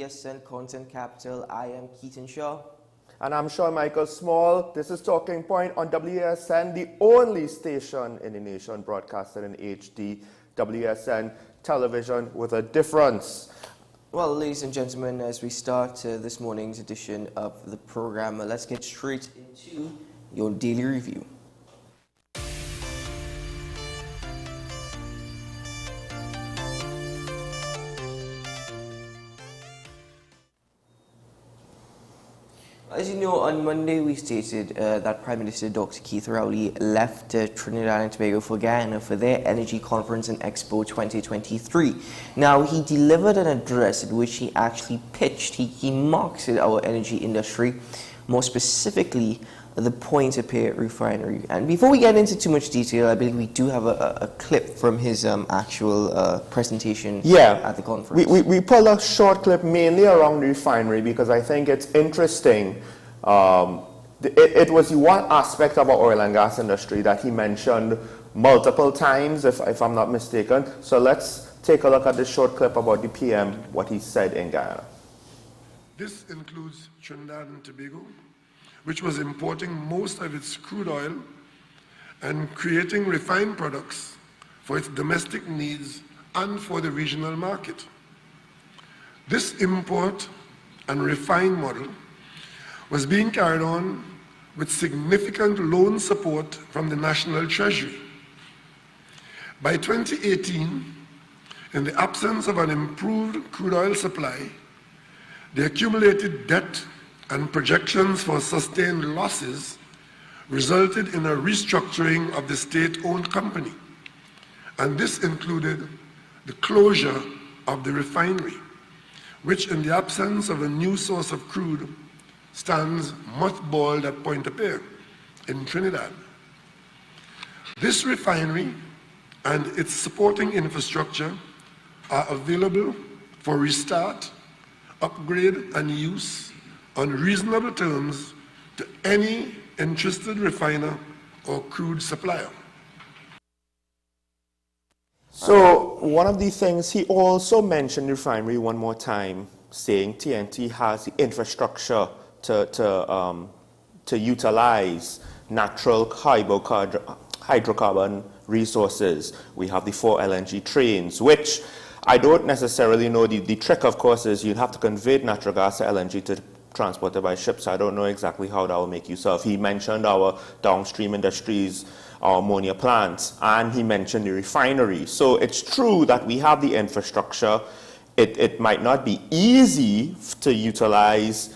WSN Content Capital. I am Keaton Shaw. And I'm Sean Michael Small. This is Talking Point on WSN, the only station in the nation broadcasted in HD. WSN television with a difference. Well, ladies and gentlemen, as we start this morning's edition of the program, let's get straight into your daily review. As you know, on Monday we stated that Prime Minister Dr. Keith Rowley left Trinidad and Tobago for Guyana for their Energy Conference and Expo 2023. Now, he delivered an address in which he actually pitched, he marketed our energy industry, more specifically the Point-A-Pear refinery. And before we get into too much detail, I believe we do have a clip from his actual presentation at the conference. We pulled a short clip mainly around the refinery because I think it's interesting. It was one aspect of our oil and gas industry that he mentioned multiple times, if I'm not mistaken. So let's take a look at this short clip about the PM, what he said in Guyana. This includes Trinidad and Tobago, which was importing most of its crude oil and creating refined products for its domestic needs and for the regional market. This import and refine model was being carried on with significant loan support from the National Treasury. By 2018, in the absence of an improved crude oil supply, the accumulated debt and projections for sustained losses resulted in a restructuring of the state-owned company. And this included the closure of the refinery, which in the absence of a new source of crude stands mothballed at Point-A-Pear in Trinidad. This refinery and its supporting infrastructure are available for restart, upgrade, and use on reasonable terms to any interested refiner or crude supplier. So one of the things, he also mentioned the refinery one more time, saying TNT has the infrastructure to utilize natural hydrocarbon resources. We have the 4 LNG trains, which I don't necessarily know. The trick, of course, is you'd have to convert natural gas to LNG to transported by ships. I don't know exactly how that will make use of. He mentioned our downstream industries, our ammonia plants, and he mentioned the refinery. So it's true that we have the infrastructure. It might not be easy to utilize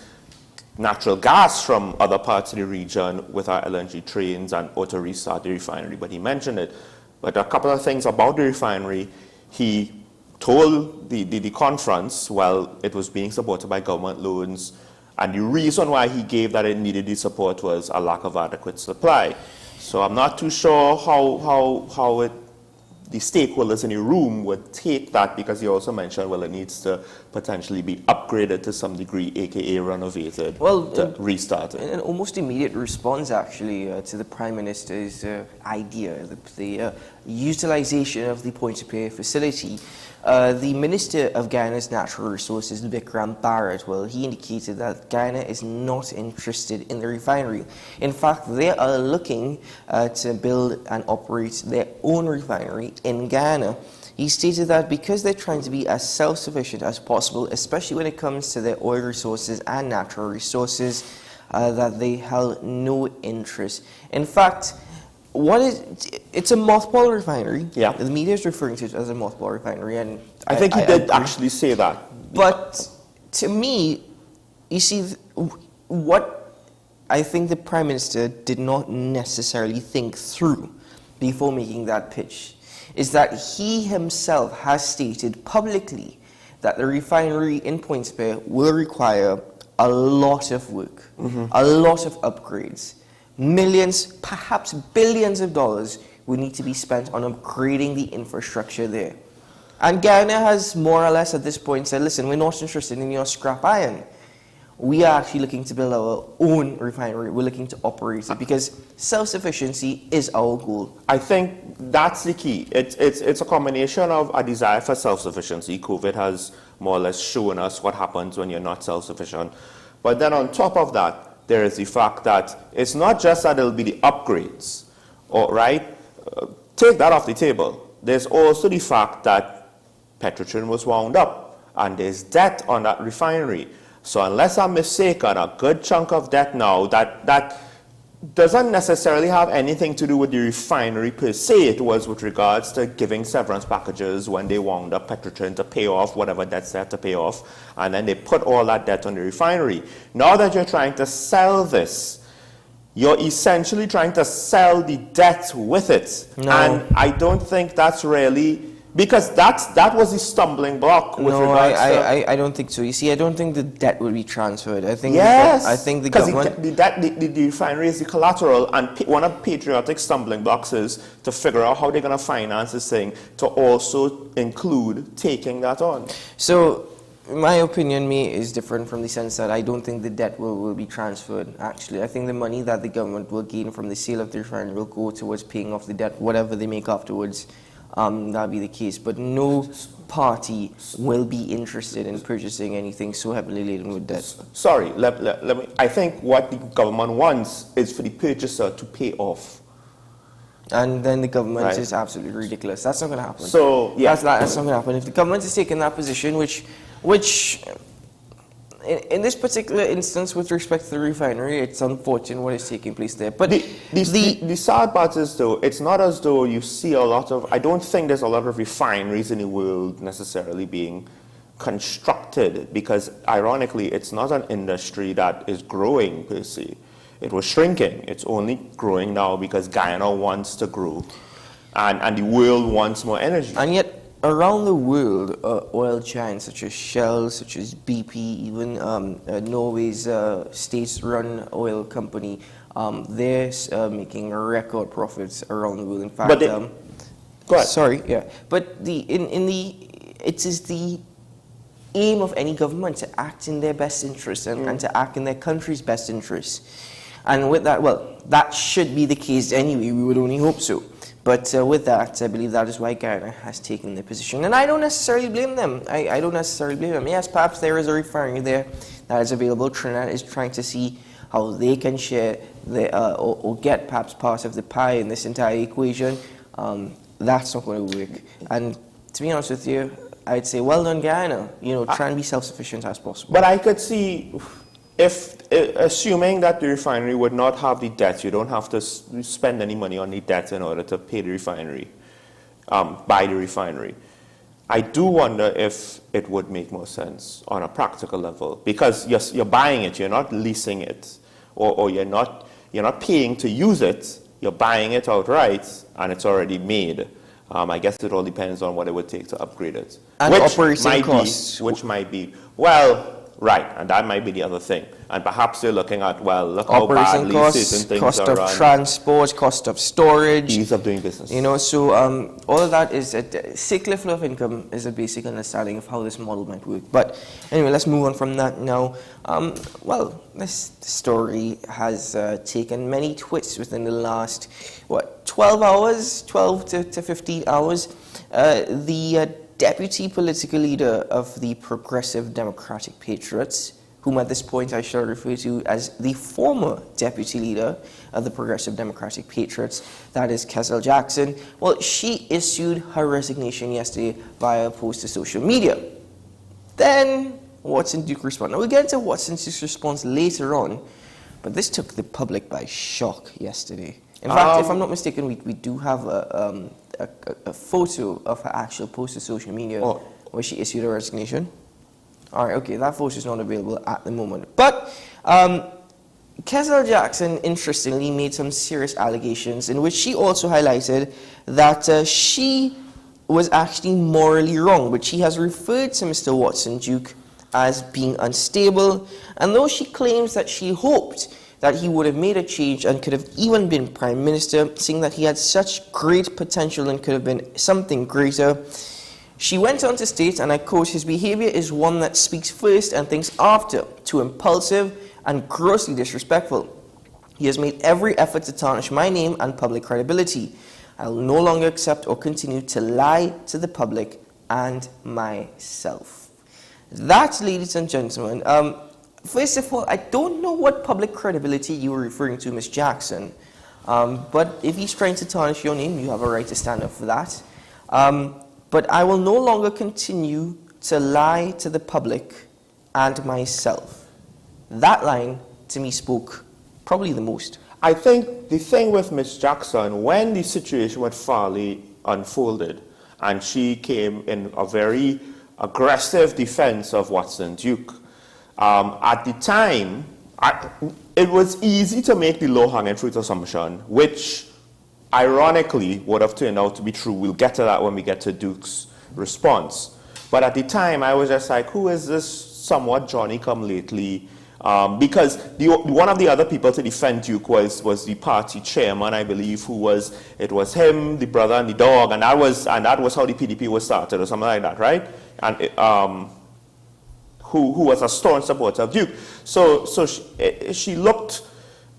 natural gas from other parts of the region with our LNG trains or to restart the refinery, but he mentioned it. But a couple of things about the refinery. He told the conference, well, it was being supported by government loans, and the reason why he gave that it needed the support was a lack of adequate supply. So I'm not too sure how the stakeholders in the room would take that, because he also mentioned, well, it needs to potentially be upgraded to some degree, aka renovated, to restart it. An almost immediate response, actually, to the Prime Minister's idea, the utilization of the Point-A-Pear facility. The Minister of Guyana's Natural Resources, Vikram Barrett, well, he indicated that Guyana is not interested in the refinery. In fact, they are looking to build and operate their own refinery in Guyana. He stated that because they're trying to be as self-sufficient as possible, especially when it comes to their oil resources and natural resources, that they held no interest. In fact, it's a mothball refinery. Yeah. The media is referring to it as a mothball refinery, and I think he did actually say that. But to me, you see, what I think the Prime Minister did not necessarily think through before making that pitch is that he himself has stated publicly that the refinery in Point-A-Pear will require a lot of work, a lot of upgrades. Millions, perhaps billions of dollars would need to be spent on upgrading the infrastructure there. And Guyana has more or less at this point said, listen, we're not interested in your scrap iron. We are actually looking to build our own refinery. We're looking to operate it because self-sufficiency is our goal. I think that's the key. It's a combination of a desire for self-sufficiency. COVID has more or less showing us what happens when you're not self-sufficient. But then on top of that, there is the fact that it's not just that it'll be the upgrades, all right? Take that off the table. There's also the fact that Petrotrin was wound up, and there's debt on that refinery. So unless I'm mistaken, a good chunk of debt now that doesn't necessarily have anything to do with the refinery per se. It was with regards to giving severance packages when they wound up Petrotrin to pay off whatever debts they had to pay off, and then they put all that debt on the refinery. Now that you're trying to sell this, you're essentially trying to sell the debt with it. No. And I don't think that's really, because that was the stumbling block with regards to... I don't think so. You see, I don't think the debt will be transferred. I think Yes, I think the because government... the refinery is the collateral, and one of the patriotic stumbling blocks is to figure out how they're going to finance this thing to also include taking that on. So, my opinion, is different from the sense that I don't think the debt will be transferred, actually. I think the money that the government will gain from the sale of the refinery will go towards paying off the debt, whatever they make afterwards. That'll be the case. But no party will be interested in purchasing anything so heavily laden with debt. Sorry, let me. I think what the government wants is for the purchaser to pay off. And then the government Right. is absolutely ridiculous. That's not going to happen. So, yeah. That's not going to happen. If the government is taking that position, which in this particular instance with respect to the refinery, it's unfortunate what is taking place there. But the sad part is, though, it's not as though you see a lot of... I don't think there's a lot of refineries in the world necessarily being constructed, because, ironically, it's not an industry that is growing, per se. It was shrinking. It's only growing now because Guyana wants to grow, and the world wants more energy. And yet, around the world, oil giants such as Shell, such as BP, even Norway's state-run oil company, they're making record profits around the world. In fact, But go ahead. Sorry, yeah. But it is the aim of any government to act in their best interest and to act in their country's best interest. And with that, well, that should be the case anyway. We would only hope so. But with that, I believe that is why Guyana has taken their position. And I don't necessarily blame them. I don't necessarily blame them. Yes, perhaps there is a refinery there that is available. Trinidad is trying to see how they can share or get perhaps part of the pie in this entire equation. That's not going to work. And to be honest with you, I'd say, well done, Guyana. Try and be self-sufficient as possible. But I could see, assuming that the refinery would not have the debt, you don't have to spend any money on the debt in order to pay the refinery, buy the refinery. I do wonder if it would make more sense on a practical level, because you're buying it, you're not leasing it, or you're not paying to use it. You're buying it outright, and it's already made. I guess it all depends on what it would take to upgrade it. And operating costs. Which might be, well, right, and that might be the other thing. And perhaps they're looking at, well, look how Operating badly costs, certain things cost are of run. transport, cost of storage. Ease of doing business. So all of that is circular flow of income is a basic understanding of how this model might work. But anyway, let's move on from that now. Well, this story has taken many twists within the last 12 hours, 12 to 15 hours. The deputy political leader of the Progressive Democratic Patriots, whom at this point I shall refer to as the former deputy leader of the Progressive Democratic Patriots, that is Kezel Jackson. Well, she issued her resignation yesterday via a post to social media. Then Watson Duke responded. Now we'll get into Watson Duke's response later on, but this took the public by shock yesterday. In fact, if I'm not mistaken, we do have a photo of her actual post to social media where she issued her resignation. All right, okay, that photo is not available at the moment. But Kezel Jackson, interestingly, made some serious allegations in which she also highlighted that she was actually morally wrong, but she has referred to Mr. Watson Duke as being unstable, and though she claims that she hoped that he would have made a change and could have even been Prime Minister, saying that he had such great potential and could have been something greater, she went on to state, and I quote, "His behavior is one that speaks first and thinks after, too impulsive and grossly disrespectful. He has made every effort to tarnish my name and public credibility. I will no longer accept or continue to lie to the public and myself." That, ladies and gentlemen, first of all, I don't know what public credibility you were referring to, Ms. Jackson. But if he's trying to tarnish your name, you have a right to stand up for that. But I will no longer continue to lie to the public and myself. That line, to me, spoke probably the most. I think the thing with Ms. Jackson, when the situation with Farley unfolded, and she came in a very aggressive defense of Watson Duke, at the time, it was easy to make the low-hanging fruit assumption, which ironically would have turned out to be true. We'll get to that when we get to Duke's response. But at the time, I was just like, who is this somewhat Johnny-come-lately? Because one of the other people to defend Duke was the party chairman, I believe, it was him, the brother, and the dog, and that was how the PDP was started, or something like that, right? And who was a staunch supporter of Duke. So she looked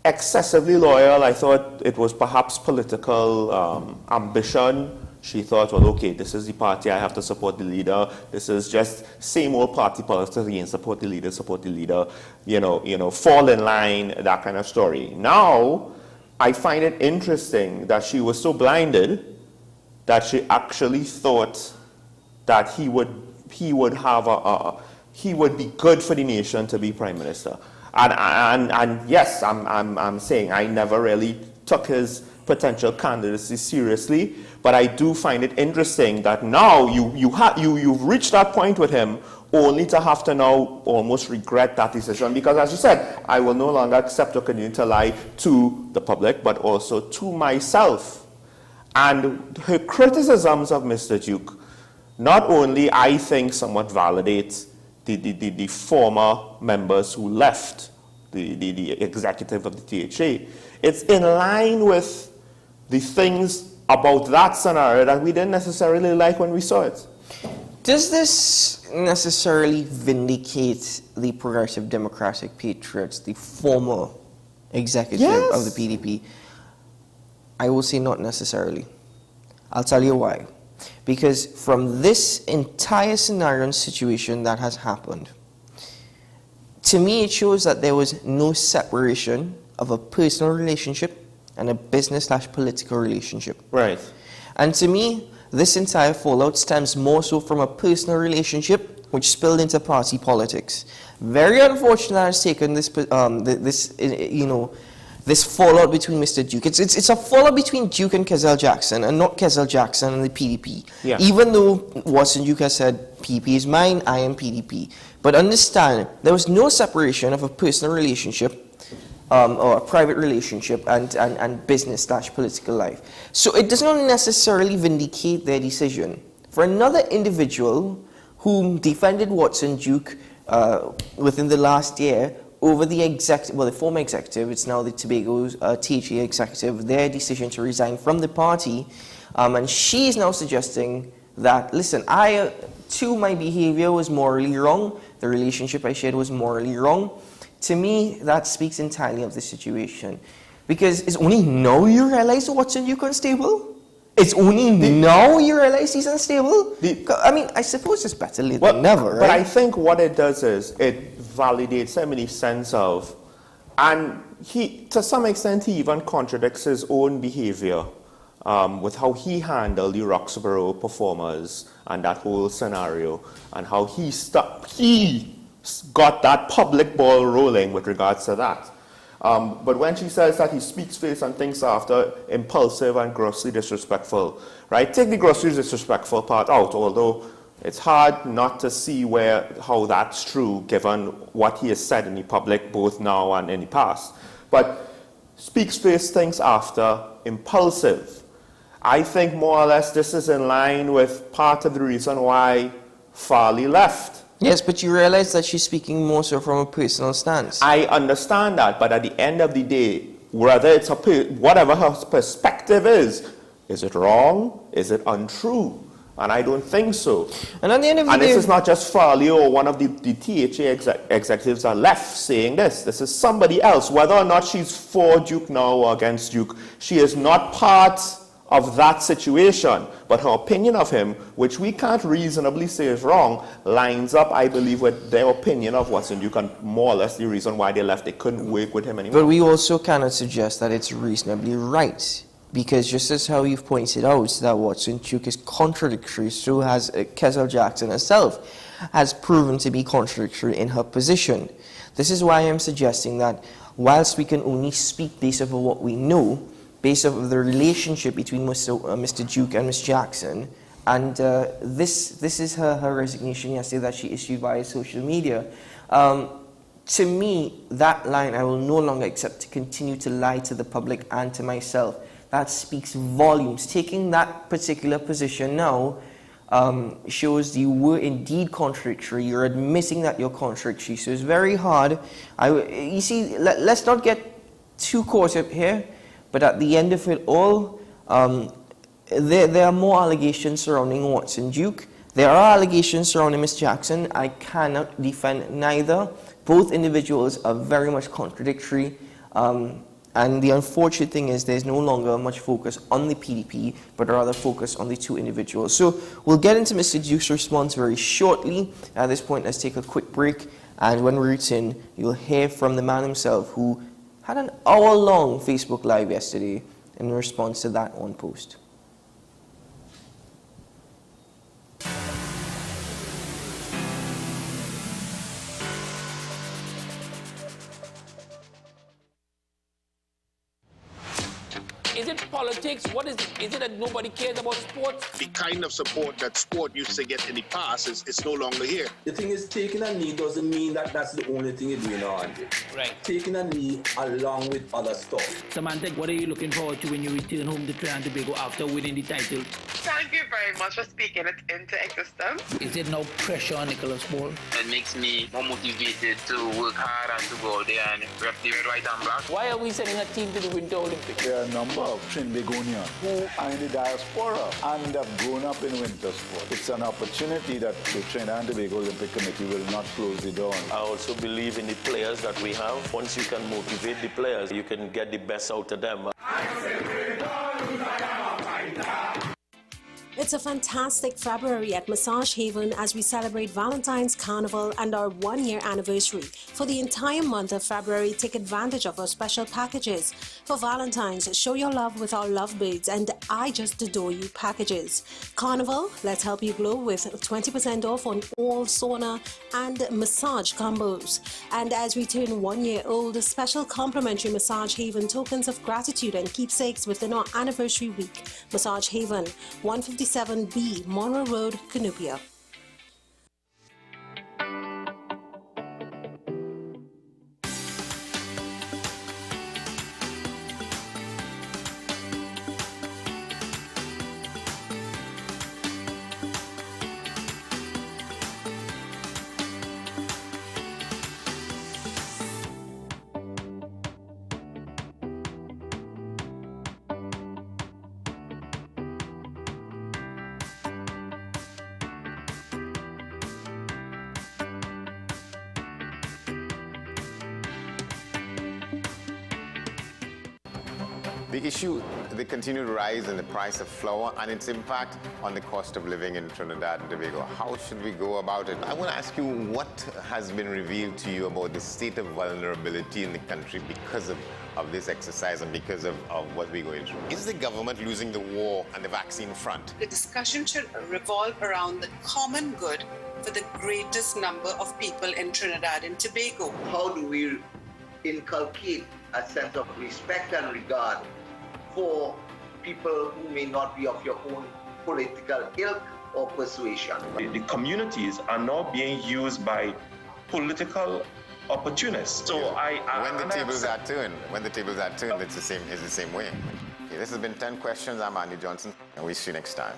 excessively loyal. I thought it was perhaps political ambition. She thought, well, okay, this is the party, I have to support the leader. This is just same old party politics again, support the leader, fall in line, that kind of story. Now, I find it interesting that she was so blinded that she actually thought that he would be good for the nation to be prime minister. And yes, I'm saying I never really took his potential candidacy seriously, but I do find it interesting that now you've reached that point with him only to have to now almost regret that decision, because as you said, I will no longer accept or continue to lie to the public, but also to myself. And her criticisms of Mr. Duke not only, I think, somewhat validates the former members who left the executive of the THA. It's in line with the things about that scenario that we didn't necessarily like when we saw it. Does this necessarily vindicate the Progressive Democratic Patriots, the former executive of the PDP? I will say not necessarily. I'll tell you why. Because from this entire scenario and situation that has happened, to me it shows that there was no separation of a personal relationship and a business/political relationship. Right. And to me, this entire fallout stems more so from a personal relationship which spilled into party politics. Very unfortunate that it's taken this fallout between Mr. Duke. It's a fallout between Duke and Kezell Jackson, and not Kezell Jackson and the PDP. Yeah. Even though Watson Duke has said, PDP is mine, I am PDP. But understand, there was no separation of a personal relationship or a private relationship and business/political life. So it does not necessarily vindicate their decision. For another individual who defended Watson Duke within the last year over the former executive, it's now the Tobago's THA executive, their decision to resign from the party, and she is now suggesting that, listen, my behavior was morally wrong, the relationship I shared was morally wrong. To me, that speaks entirely of the situation. Because it's only now you realize Watson Duke unstable? It's only now you realize he's unstable? I mean, I suppose it's better late than never, right? But I think what it does is it validates him in the sense of, and to some extent, he even contradicts his own behavior with how he handled the Roxborough performers and that whole scenario, and how he got that public ball rolling with regards to that. But when she says that he speaks first and thinks after, impulsive and grossly disrespectful, right? Take the grossly disrespectful part out, although it's hard not to see how that's true given what he has said in the public both now and in the past. But speaks first, thinks after, impulsive. I think more or less this is in line with part of the reason why Farley left. Yes, but you realize that she's speaking more so from a personal stance. I understand that, but at the end of the day, whether it's whatever her perspective is it wrong? Is it untrue? And I don't think so. And at the end of the day, this is not just Farley or one of the THA executives that left saying this. This is somebody else. Whether or not she's for Duke now or against Duke, she is not part of that situation, but her opinion of him, which we can't reasonably say is wrong, lines up, I believe, with their opinion of Watson Duke and more or less the reason why they left. They couldn't work with him anymore. But we also cannot suggest that it's reasonably right, because just as how you've pointed out that Watson Duke is contradictory, so has Kessel Jackson herself has proven to be contradictory in her position. This is why I'm suggesting that whilst we can only speak based on what we know, based on the relationship between Mr. Duke and Ms. Jackson, and this is her resignation yesterday that she issued via social media. To me, that line I will no longer accept to continue to lie to the public and to myself. That speaks volumes. Taking that particular position now shows you were indeed contradictory. You're admitting that you're contradictory. So it's very hard. You see, let's not get too caught up here. But at the end of it all, there are more allegations surrounding Watson Duke. There are allegations surrounding Ms. Jackson. I cannot defend neither. Both individuals are very much contradictory. And the unfortunate thing is there's no longer much focus on the PDP, but rather focus on the two individuals. So we'll get into Mr. Duke's response very shortly. At this point, let's take a quick break. And when we return, you'll hear from the man himself who had an hour-long Facebook Live yesterday in response to that one post. Is it politics? What is it? Is it that nobody cares about sports? The kind of support that sport used to get in the past is no longer here. The thing is, taking a knee doesn't mean that that's the only thing you're doing now, Andre. Right. Taking a knee along with other stuff. Samantha, what are you looking forward to when you return home to Trinidad and Tobago after winning the title? Thank you very much for speaking it into existence. Is there no pressure on Nicholas Paul? It makes me more motivated to work hard and to go out there and rep the red, white and black. Why are we sending a team to the Winter Olympics? There are a number of Trinbagonians who are in the diaspora and have grown up in winter sport. It's an opportunity that the Trinidad and Tobago Olympic Committee will not close the door on. I also believe in the players that we have. Once you can motivate the players, you can get the best out of them. It's a fantastic February at Massage Haven as we celebrate Valentine's Carnival and our 1-year anniversary. For the entire month of February, take advantage of our special packages. For Valentine's, show your love with our lovebirds and I Just Adore You packages. Carnival, let's help you glow with 20% off on all sauna and massage combos. And as we turn 1 year old, special complimentary Massage Haven tokens of gratitude and keepsakes within our anniversary week. Massage Haven, 157B, Monroe Road, Cunupia. The issue, the continued rise in the price of flour and its impact on the cost of living in Trinidad and Tobago. How should we go about it? I want to ask you what has been revealed to you about the state of vulnerability in the country because of this exercise and because of what we're going through. Is the government losing the war on the vaccine front? The discussion should revolve around the common good for the greatest number of people in Trinidad and Tobago. How do we inculcate a sense of respect and regard for people who may not be of your own political ilk or persuasion? The communities are now being used by political opportunists. So when the tables are turned, it's the same way. Okay, this has been 10 questions. I'm Andy Johnson, and we'll see you next time.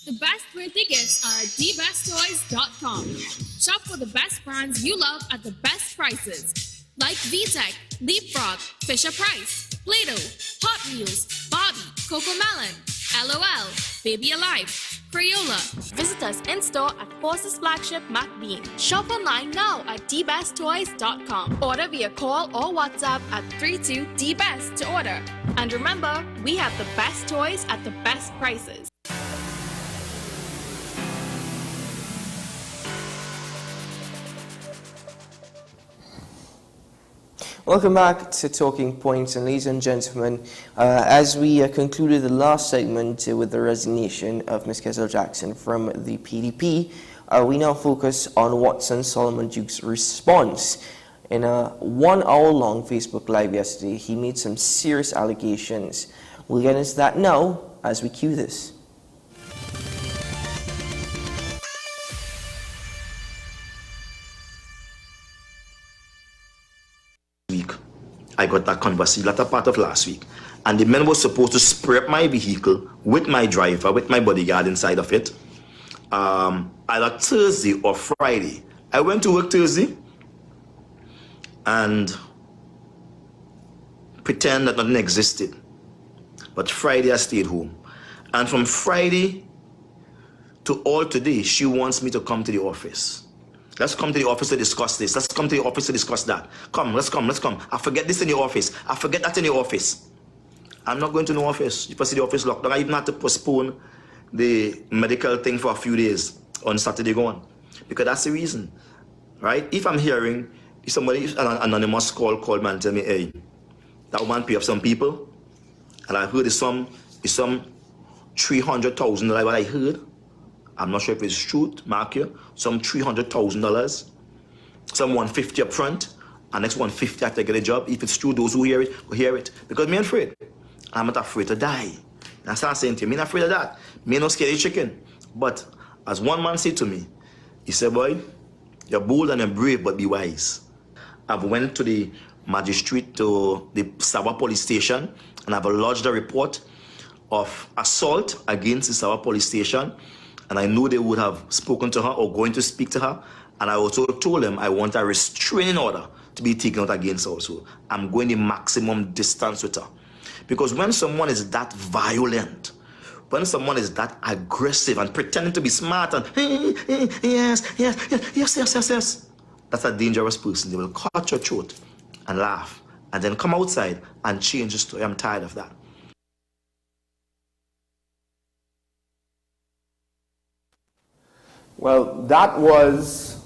The best birthday gifts are at dbesttoys.com. Shop for the best brands you love at the best prices, like VTech, Leapfrog, Fisher-Price, Play-Doh, Hot Wheels, Barbie, Cocomelon, LOL, Baby Alive, Crayola. Visit us in-store at Forces Flagship MacBean. Shop online now at dbesttoys.com. Order via call or WhatsApp at 32DBEST to order. And remember, we have the best toys at the best prices. Welcome back to Talking Points, and ladies and gentlemen, as we concluded the last segment with the resignation of Ms. Kessel-Jackson from the PDP, we now focus on Watson Solomon Duke's response. In a 1 hour long Facebook Live yesterday, he made some serious allegations. We'll get into that now as we cue this. I got that conversation latter part of last week, and the men was supposed to spray up my vehicle with my driver, with my bodyguard inside of it, either Thursday or Friday. I went to work Thursday and pretend that nothing existed, but Friday I stayed home, and from Friday to all today she wants me to come to the office. Let's come to the office to discuss this. Let's come to the office to discuss that. Come, let's come, let's come. I forget this in the office. I forget that in the office. I'm not going to no office. You see the office locked down. I even had to postpone the medical thing for a few days on Saturday going. Because that's the reason, right? If I'm hearing somebody, an anonymous called me and tell me, hey, that woman pay off some people, and I heard it's some $300,000 what I heard. I'm not sure if it's true, mark you, some $300,000, some $150 up front, and next $150 after I get a job. If it's true, those who hear it will hear it. Because me ain't afraid. I'm not afraid to die. That's what I'm saying to you. Me not afraid of that. Me not scared of chicken. But as one man said to me, he said, boy, you're bold and you're brave, but be wise. I've went to the magistrate, to the Sabah police station, and I've lodged a report of assault against the Sabah police station. And I know they would have spoken to her or going to speak to her. And I also told them I want a restraining order to be taken out against her also. I'm going the maximum distance with her. Because when someone is that violent, when someone is that aggressive and pretending to be smart and yes, that's a dangerous person. They will cut your throat and laugh and then come outside and change the story. I'm tired of that. Well, that was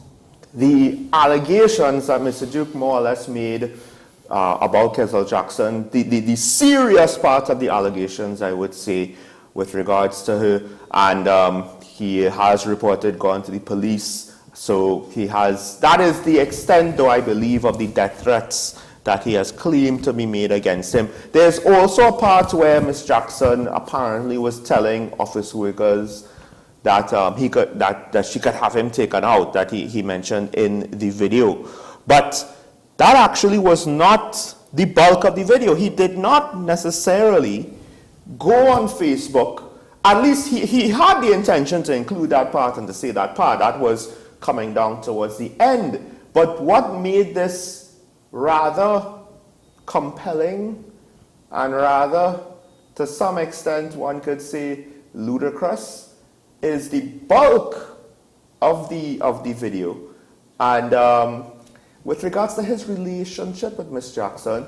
the allegations that Mr. Duke more or less made about Kessel-Jackson. The serious part of the allegations, I would say, with regards to her. And he has reported gone to the police. So he has, that is the extent, though, I believe, of the death threats that he has claimed to be made against him. There's also a part where Ms. Jackson apparently was telling office workers that that she could have him taken out, that he mentioned in the video. But that actually was not the bulk of the video. He did not necessarily go on Facebook. At least he had the intention to include that part and to say that part. That was coming down towards the end. But what made this rather compelling and rather, to some extent, one could say ludicrous, is the bulk of the video. And with regards to his relationship with Miss Jackson,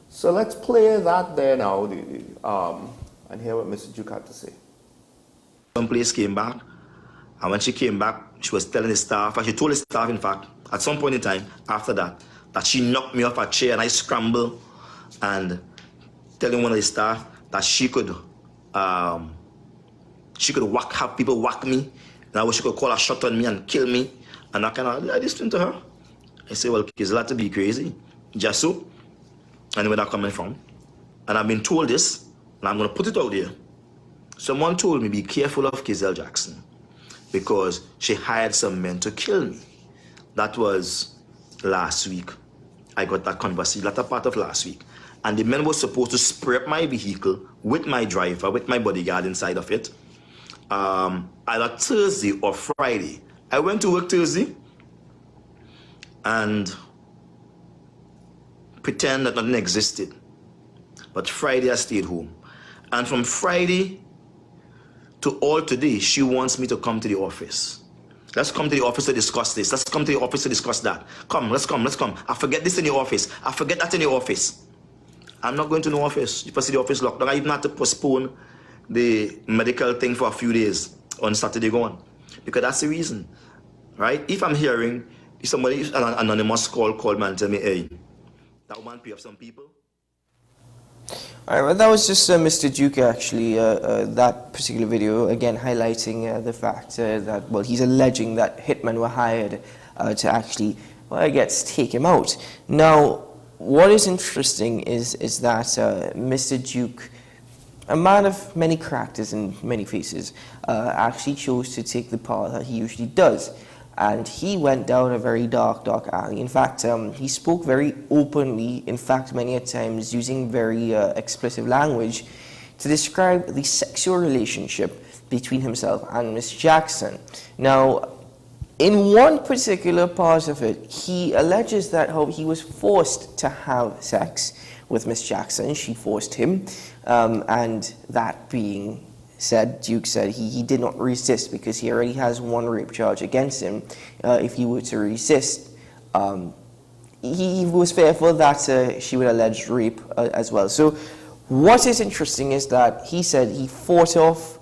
so let's play that there now and hear what Mr. Duke had to say. Some place came back, and when she came back, she was telling the staff, and she told the staff, in fact, at some point in time after that she knocked me off a chair and I scrambled, and telling one of the staff that she could have people whack me, and she could call a shot on me and kill me, and I kind of listened to her. I say, well, is that to be crazy? Just so. And where that coming from? And I've been told this, and I'm going to put it out there. Someone told me, be careful of Kessel-Jackson, because she hired some men to kill me. That was last week. I got that conversation, latter part of last week. And the men were supposed to spray up my vehicle with my driver, with my bodyguard inside of it, either Thursday or Friday. I went to work Thursday and pretend that nothing existed. But Friday I stayed home. And from Friday to all today, she wants me to come to the office. Let's come to the office to discuss this. Let's come to the office to discuss that. Come, let's come, let's come. I forget this in the office. I forget that in the office. I'm not going to no office. If I see the office locked down, I even had to postpone the medical thing for a few days on Saturday going. Because that's the reason, right? If I'm hearing somebody, an anonymous called man and tell me, hey, that woman pay off some people. All right, well, that was just Mr. Duke, actually, that particular video, again, highlighting the fact that, well, he's alleging that hitmen were hired to actually, well, I guess, take him out. Now, what is interesting is that Mr. Duke, a man of many characters and many faces, actually chose to take the path that he usually does. And he went down a very dark alley. In fact, he spoke very openly, in fact, many a times using very explicit language to describe the sexual relationship between himself and Miss Jackson. Now, in one particular part of it, he alleges that how he was forced to have sex with Miss Jackson. She forced him, and that being said, Duke said he did not resist because he already has one rape charge against him. If he were to resist, he was fearful that she would allege rape as well. So what is interesting is that he said he fought off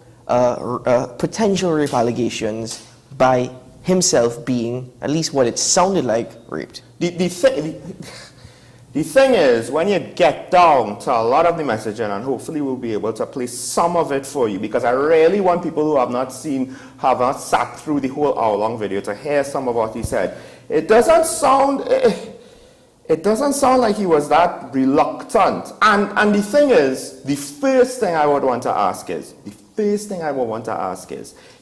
potential rape allegations by himself being, at least what it sounded like, raped. The thing is, when you get down to a lot of the messaging, and hopefully we'll be able to play some of it for you, because I really want people who have not sat through the whole hour-long video to hear some of what he said. It doesn't sound like he was that reluctant. And the thing is, the first thing I would want to ask is,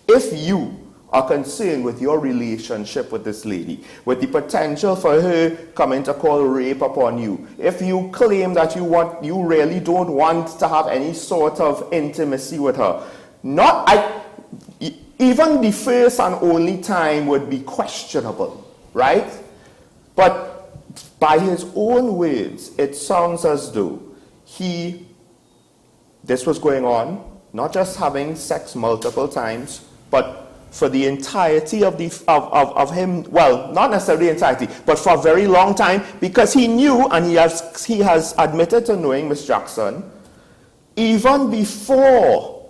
if you are concerned with your relationship with this lady, with the potential for her coming to call rape upon you, if you claim that you really don't want to have any sort of intimacy with her, even the first and only time would be questionable, right? But by his own words, it sounds as though this was going on, not just having sex multiple times, but for the entirety of him, well, not necessarily the entirety, but for a very long time, because he knew, and he has admitted to knowing Miss Jackson, even before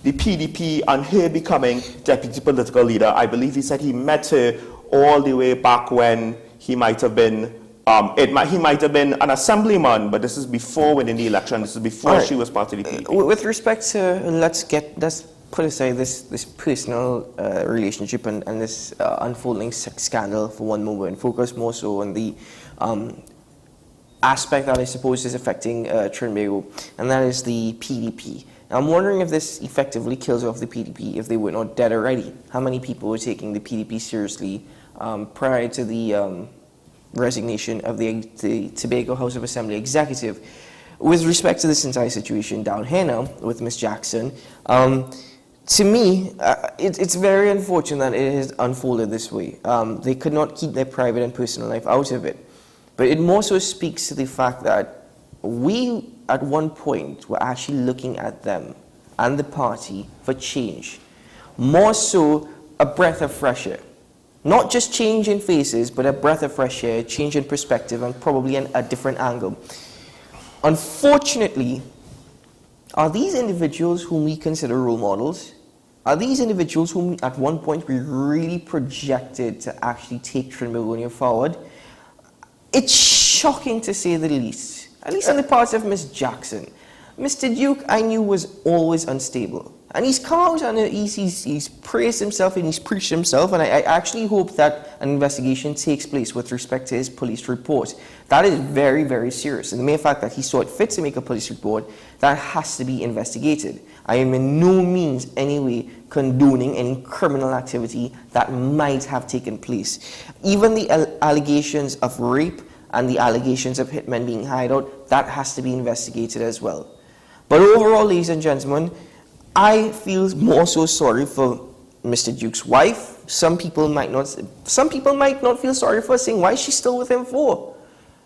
the PDP and her becoming deputy political leader. I believe he said he met her all the way back when he might have been, he might have been an assemblyman, but this is before winning the election. This is before she was part of the PDP. With respect to, let's put aside this personal relationship and this unfolding sex scandal for one moment and focus more so on the aspect that I suppose is affecting Trinbago, and that is the PDP. Now, I'm wondering if this effectively kills off the PDP if they were not dead already. How many people were taking the PDP seriously prior to the resignation of the Tobago House of Assembly executive? With respect to this entire situation down here now with Miss Jackson, to me, it's very unfortunate that it has unfolded this way. They could not keep their private and personal life out of it. But it more so speaks to the fact that we, at one point, were actually looking at them and the party for change. More so, a breath of fresh air. Not just change in faces, but a breath of fresh air, change in perspective, and probably a different angle. Unfortunately, are these individuals whom we consider role models? Are these individuals whom at one point we really projected to actually take Trinbago forward? It's shocking to say the least, at least on the part of Miss Jackson. Mr. Duke, I knew, was always unstable. And he's come out and he's praised himself and he's preached himself, and I actually hope that an investigation takes place with respect to his police report. That is very, very serious. And the mere fact that he saw it fit to make a police report, that has to be investigated. I am in no means any way condoning any criminal activity that might have taken place. Even the allegations of rape and the allegations of hitmen being hired out, that has to be investigated as well. But overall, ladies and gentlemen, I feel more so sorry for Mr. Duke's wife. Some people might not feel sorry for her, saying, why is she still with him for?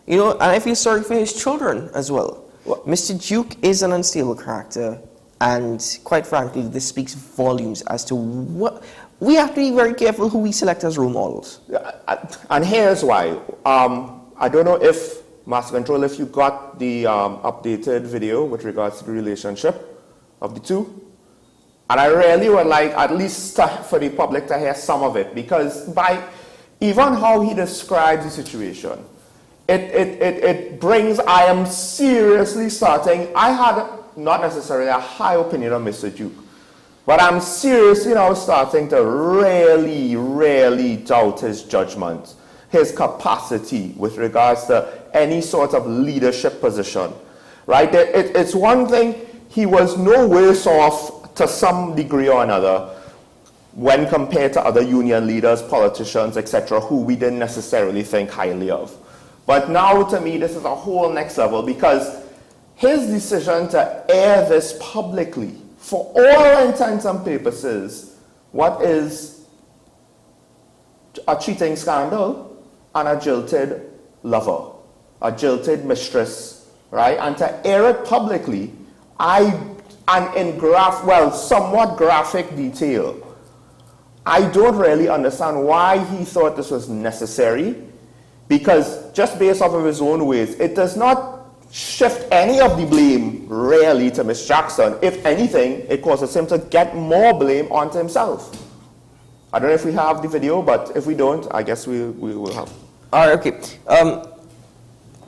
You know, and I feel sorry for his children as well. Mr. Duke is an unstable character, and quite frankly, this speaks volumes as to what we have to be very careful who we select as role models. And here's why. I don't know if Master Control, if you got the updated video with regards to the relationship of the two. And I really would like at least for the public to hear some of it, because by even how he describes the situation, it brings, I am seriously starting, I had not necessarily a high opinion of Mr. Duke, but I'm seriously now starting to really doubt his judgment, his capacity with regards to any sort of leadership position, right? It's one thing, he was no worse off to some degree or another when compared to other union leaders, politicians, etc., who we didn't necessarily think highly of. But now, to me, this is a whole next level, because his decision to air this publicly, for all intents and purposes, what is a cheating scandal and a jilted lover, a jilted mistress, right? And to air it publicly, and in somewhat graphic detail, I don't really understand why he thought this was necessary, because just based off of his own ways, it does not shift any of the blame really to Ms. Jackson. If anything, it causes him to get more blame onto himself. I don't know if we have the video, but if we don't, I guess we will have. All right, okay.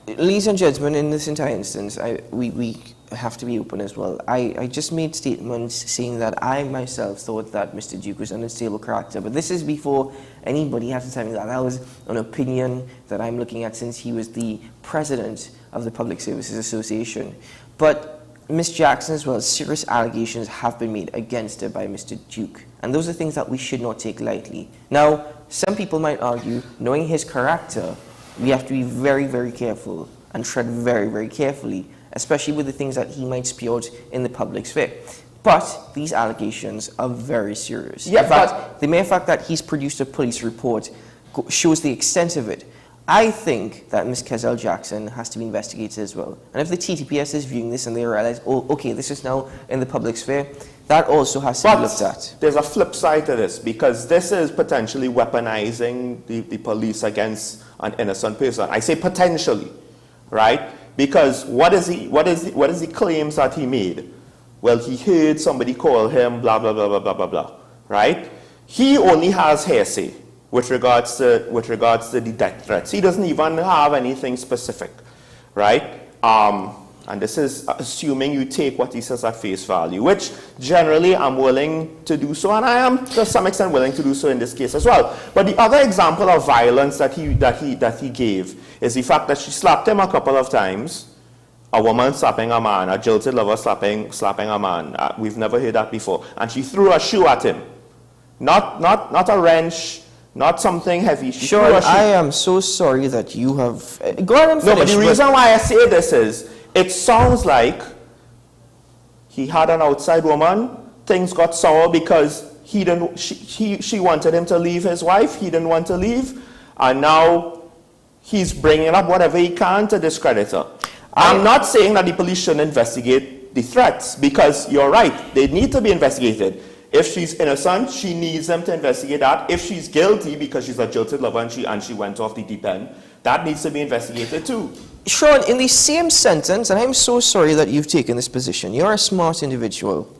Ladies and gentlemen, in this entire instance, we have to be open as well. I just made statements saying that I myself thought that Mr. Duke was an unstable character, but this is before anybody has to tell me that. That was an opinion that I'm looking at since he was the president of the Public Services Association. But Ms. Jackson as well, serious allegations have been made against her by Mr. Duke, and those are things that we should not take lightly. Now, some people might argue, knowing his character, we have to be very careful and tread very carefully, especially with the things that he might spew out in the public sphere. But these allegations are very serious. Yeah, in fact, the mere fact that he's produced a police report shows the extent of it. I think that Ms. Kezel Jackson has to be investigated as well. And if the TTPS is viewing this and they realize, oh, okay, this is now in the public sphere, that also has to be looked at. There's a flip side to this, because this is potentially weaponizing the police against an innocent person. I say potentially, right? Because what is the claims that he made? Well, he heard somebody call him blah blah blah blah blah blah blah, right? He only has hearsay with regards to the death threats. He doesn't even have anything specific, right? And this is assuming you take what he says at face value, which generally I'm willing to do so, and I am to some extent willing to do so in this case as well. But the other example of violence that he gave is the fact that she slapped him a couple of times. A woman slapping a man, a jilted lover slapping a man. We've never heard that before. And she threw a shoe at him, not a wrench, not something heavy. She threw a shoe. I am so sorry that you have. Go ahead and finish. No, but the reason why I say this is, it sounds like he had an outside woman. Things got sour because she wanted him to leave his wife. He didn't want to leave. And now he's bringing up whatever he can to discredit her. I'm not saying that the police shouldn't investigate the threats, because you're right, they need to be investigated. If she's innocent, she needs them to investigate that. If she's guilty because she's a jilted lover and she went off the deep end, that needs to be investigated too. Sean, in the same sentence, and I'm so sorry that you've taken this position, you're a smart individual,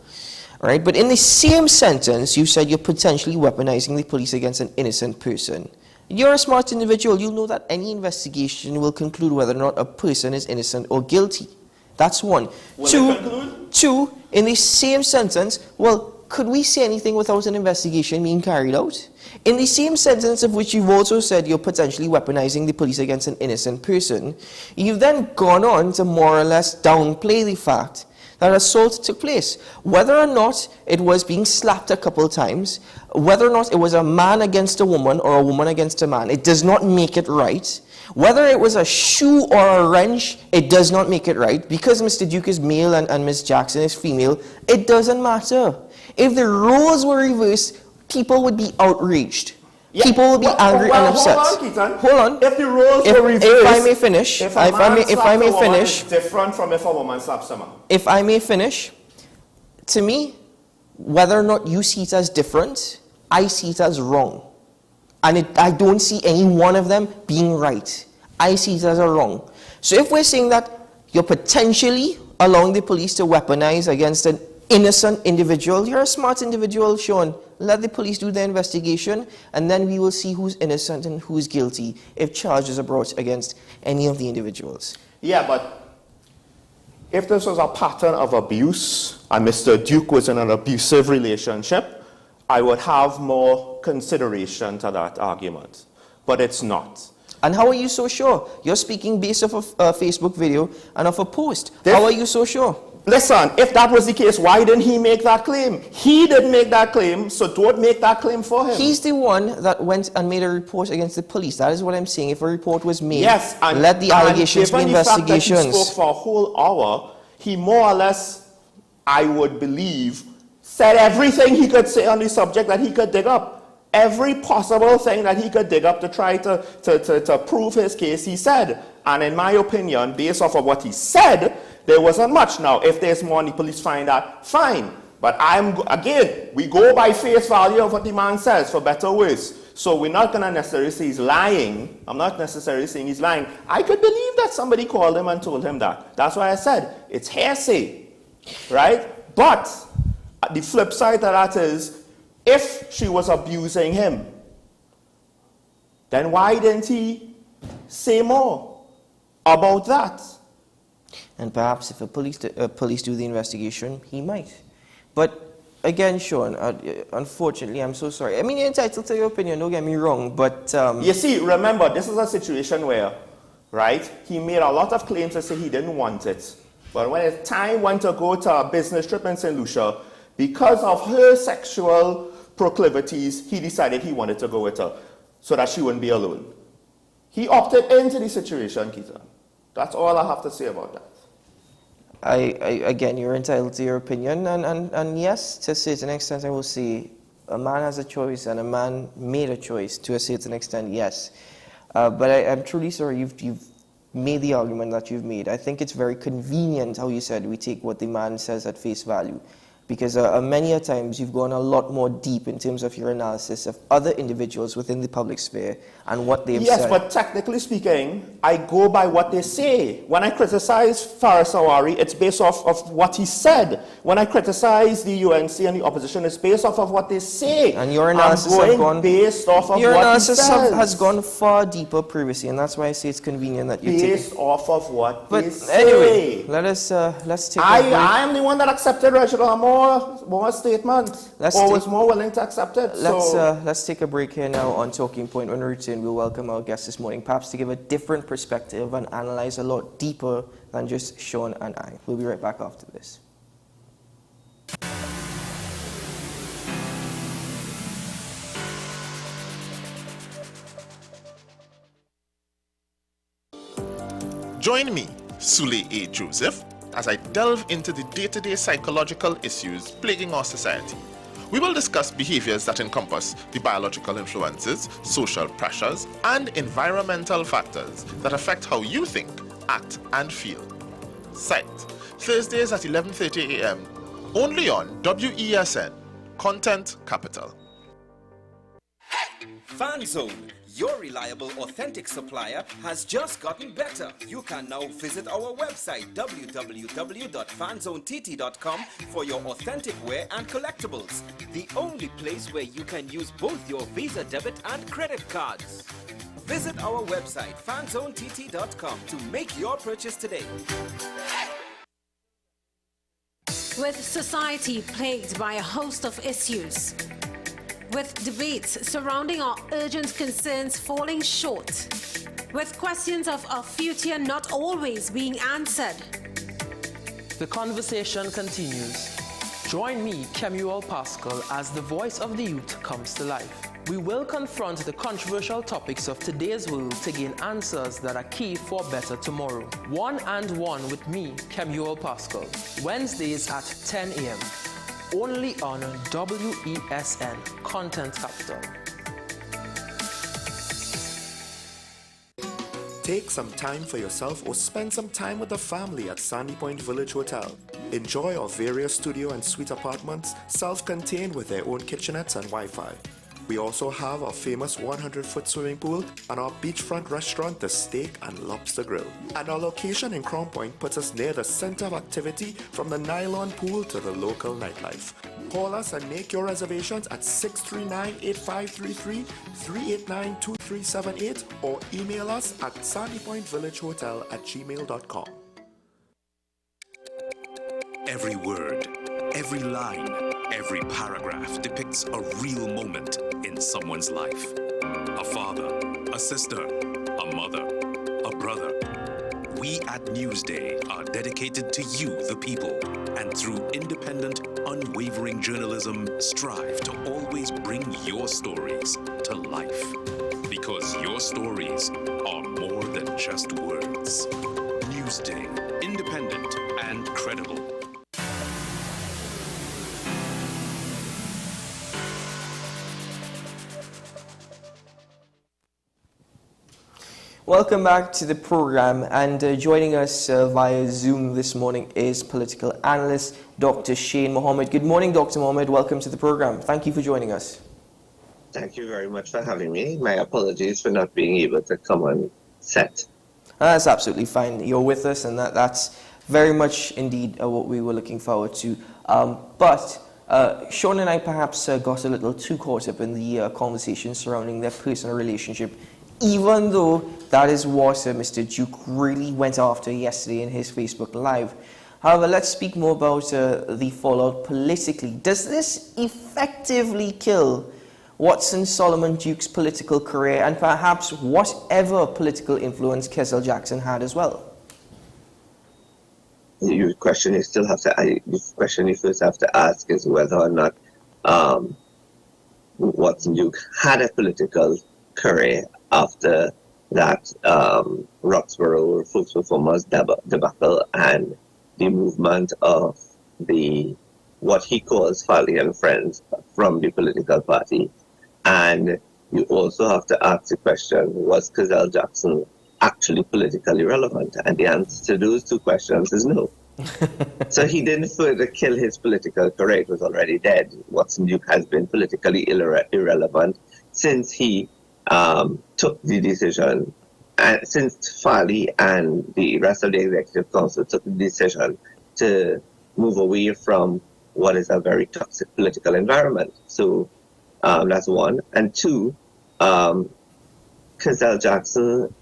right? But in the same sentence, you said you're potentially weaponizing the police against an innocent person. You're a smart individual. You'll know that any investigation will conclude whether or not a person is innocent or guilty. That's one. Two, in the same sentence, well, could we say anything without an investigation being carried out? In the same sentence of which you've also said you're potentially weaponizing the police against an innocent person, you've then gone on to more or less downplay the fact that assault took place. Whether or not it was being slapped a couple of times, whether or not it was a man against a woman or a woman against a man, it does not make it right. Whether it was a shoe or a wrench, it does not make it right. Because Mr. Duke is male and Ms. Jackson is female, it doesn't matter. If the roles were reversed, people would be outraged. Yeah. People will be angry and upset. Hold on, Keaton. Hold on. If the roles were reversed, if I may finish, if I may finish, it's different from if a woman slaps someone. If I may finish, to me, whether or not you see it as different, I see it as wrong, and I don't see any one of them being right. I see it as a wrong. So if we're saying that you're potentially allowing the police to weaponize against an innocent individual, you're a smart individual, Sean. Let the police do their investigation, and then we will see who's innocent and who's guilty if charges are brought against any of the individuals. Yeah, but if this was a pattern of abuse and Mr. Duke was in an abusive relationship, I would have more consideration to that argument. But it's not. And how are you so sure? You're speaking based off of a Facebook video and off a post. How are you so sure? Listen, if that was the case, why didn't he make that claim? He didn't make that claim, so don't make that claim for him. He's the one that went and made a report against the police. That is what I'm saying. If a report was made, yes, and let the allegations be investigations. Given the fact that he spoke for a whole hour, he more or less, I would believe, said everything he could say on the subject that he could dig up. Every possible thing that he could dig up to try to prove his case, he said. And in my opinion, based off of what he said, there wasn't much. Now, if there's more and the police find that, fine. But again, we go by face value of what the man says, for better or worse. So we're not going to necessarily say he's lying. I'm not necessarily saying he's lying. I could believe that somebody called him and told him that. That's why I said it's hearsay, right? But the flip side to that is, if she was abusing him, then why didn't he say more about that? And perhaps if a police do the investigation, he might. But again, Sean, unfortunately, I'm so sorry. I mean, you're entitled to your opinion, don't get me wrong, but... You see, remember, this is a situation where, right, he made a lot of claims to say he didn't want it. But when the time went to go to a business trip in St. Lucia, because of her sexual proclivities, he decided he wanted to go with her so that she wouldn't be alone. He opted into the situation, Keita. That's all I have to say about that. Again, you're entitled to your opinion, and yes, to a certain extent, I will say a man has a choice, and a man made a choice to a certain extent, yes. But I'm truly sorry you've made the argument that you've made. I think it's very convenient how you said we take what the man says at face value. Because many a times you've gone a lot more deep in terms of your analysis of other individuals within the public sphere and what they've said. Yes, but technically speaking, I go by what they say. When I criticize Faris Awari, it's based off of what he said. When I criticize the UNC and the opposition, it's based off of what they say. And your analysis based off of your what analysis he says. has gone far deeper previously, and that's why I say it's convenient that you take based off of what they say. Anyway, let's take. I am the one that accepted Reginald more statement. Was more willing to accept it. Let's take a break here now on Talking Point. When we return, we'll welcome our guest this morning, perhaps to give a different perspective and analyze a lot deeper than just Sean and I. We'll be right back after this. Join me, Sule A. Joseph, as I delve into the day-to-day psychological issues plaguing our society. We will discuss behaviors that encompass the biological influences, social pressures, and environmental factors that affect how you think, act, and feel. Psyched. Thursdays at 11:30 a.m. only on WESN, Content Capital. FanZone, your reliable, authentic supplier, has just gotten better. You can now visit our website www.fanzonett.com for your authentic wear and collectibles. The only place where you can use both your Visa debit and credit cards. Visit our website fanzonett.com to make your purchase today. With society plagued by a host of issues, with debates surrounding our urgent concerns falling short, with questions of our future not always being answered. The conversation continues. Join me, Kemuel Pascal, as the voice of the youth comes to life. We will confront the controversial topics of today's world to gain answers that are key for a better tomorrow. One and One with me, Kemuel Pascal, Wednesdays at 10 a.m. only on WESN, Content Capital. Take some time for yourself or spend some time with the family at Sandy Point Village Hotel. Enjoy our various studio and suite apartments, self-contained with their own kitchenettes and Wi-Fi. We also have our famous 100-foot swimming pool and our beachfront restaurant, the Steak and Lobster Grill. And our location in Crown Point puts us near the center of activity from the nylon pool to the local nightlife. Call us and make your reservations at 639-8533, 389-2378, or email us at sandypointvillagehotel@gmail.com. Every word, every line, every paragraph depicts a real moment in someone's life. A father, a sister, a mother, a brother. We at Newsday are dedicated to you, the people, and through independent, unwavering journalism, strive to always bring your stories to life. Because your stories are more than just words. Newsday, independent and credible. Welcome back to the program, and joining us via Zoom this morning is political analyst Dr. Shane Mohammed. Good morning, Dr. Mohammed. Welcome to the program. Thank you for joining us. Thank you very much for having me. My apologies for not being able to come on set. That's absolutely fine. You're with us, and that's very much indeed what we were looking forward to. But Sean and I perhaps got a little too caught up in the conversation surrounding their personal relationship, even though that is what Mr. Duke really went after yesterday in his Facebook Live. However, let's speak more about the fallout politically. Does this effectively kill Watson Solomon Duke's political career and perhaps whatever political influence Kezel Jackson had as well? The question you still have to. The question you first have to ask is whether or not Watson Duke had a political career after that Roxborough Folks Performers debacle and the movement of what he calls Farley and Friends from the political party. And you also have to ask the question, was Kezel Jackson actually politically relevant? And the answer to those two questions is no. So he didn't further kill his political career. It was already dead. Watson Duke has been politically irrelevant since he took the decision, and since Farley and the rest of the executive council took the decision to move away from what is a very toxic political environment. So that's one. And two, Kezel Jackson,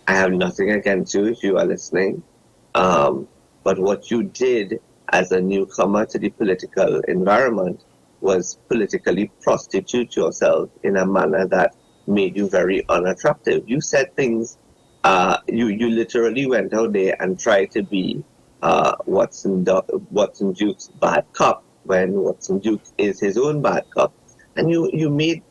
I have nothing against you if you are listening, but what you did as a newcomer to the political environment was politically prostitute yourself in a manner that made you very unattractive. You said things, you literally went out there and tried to be Watson Duke's bad cop when Watson Duke is his own bad cop. And you made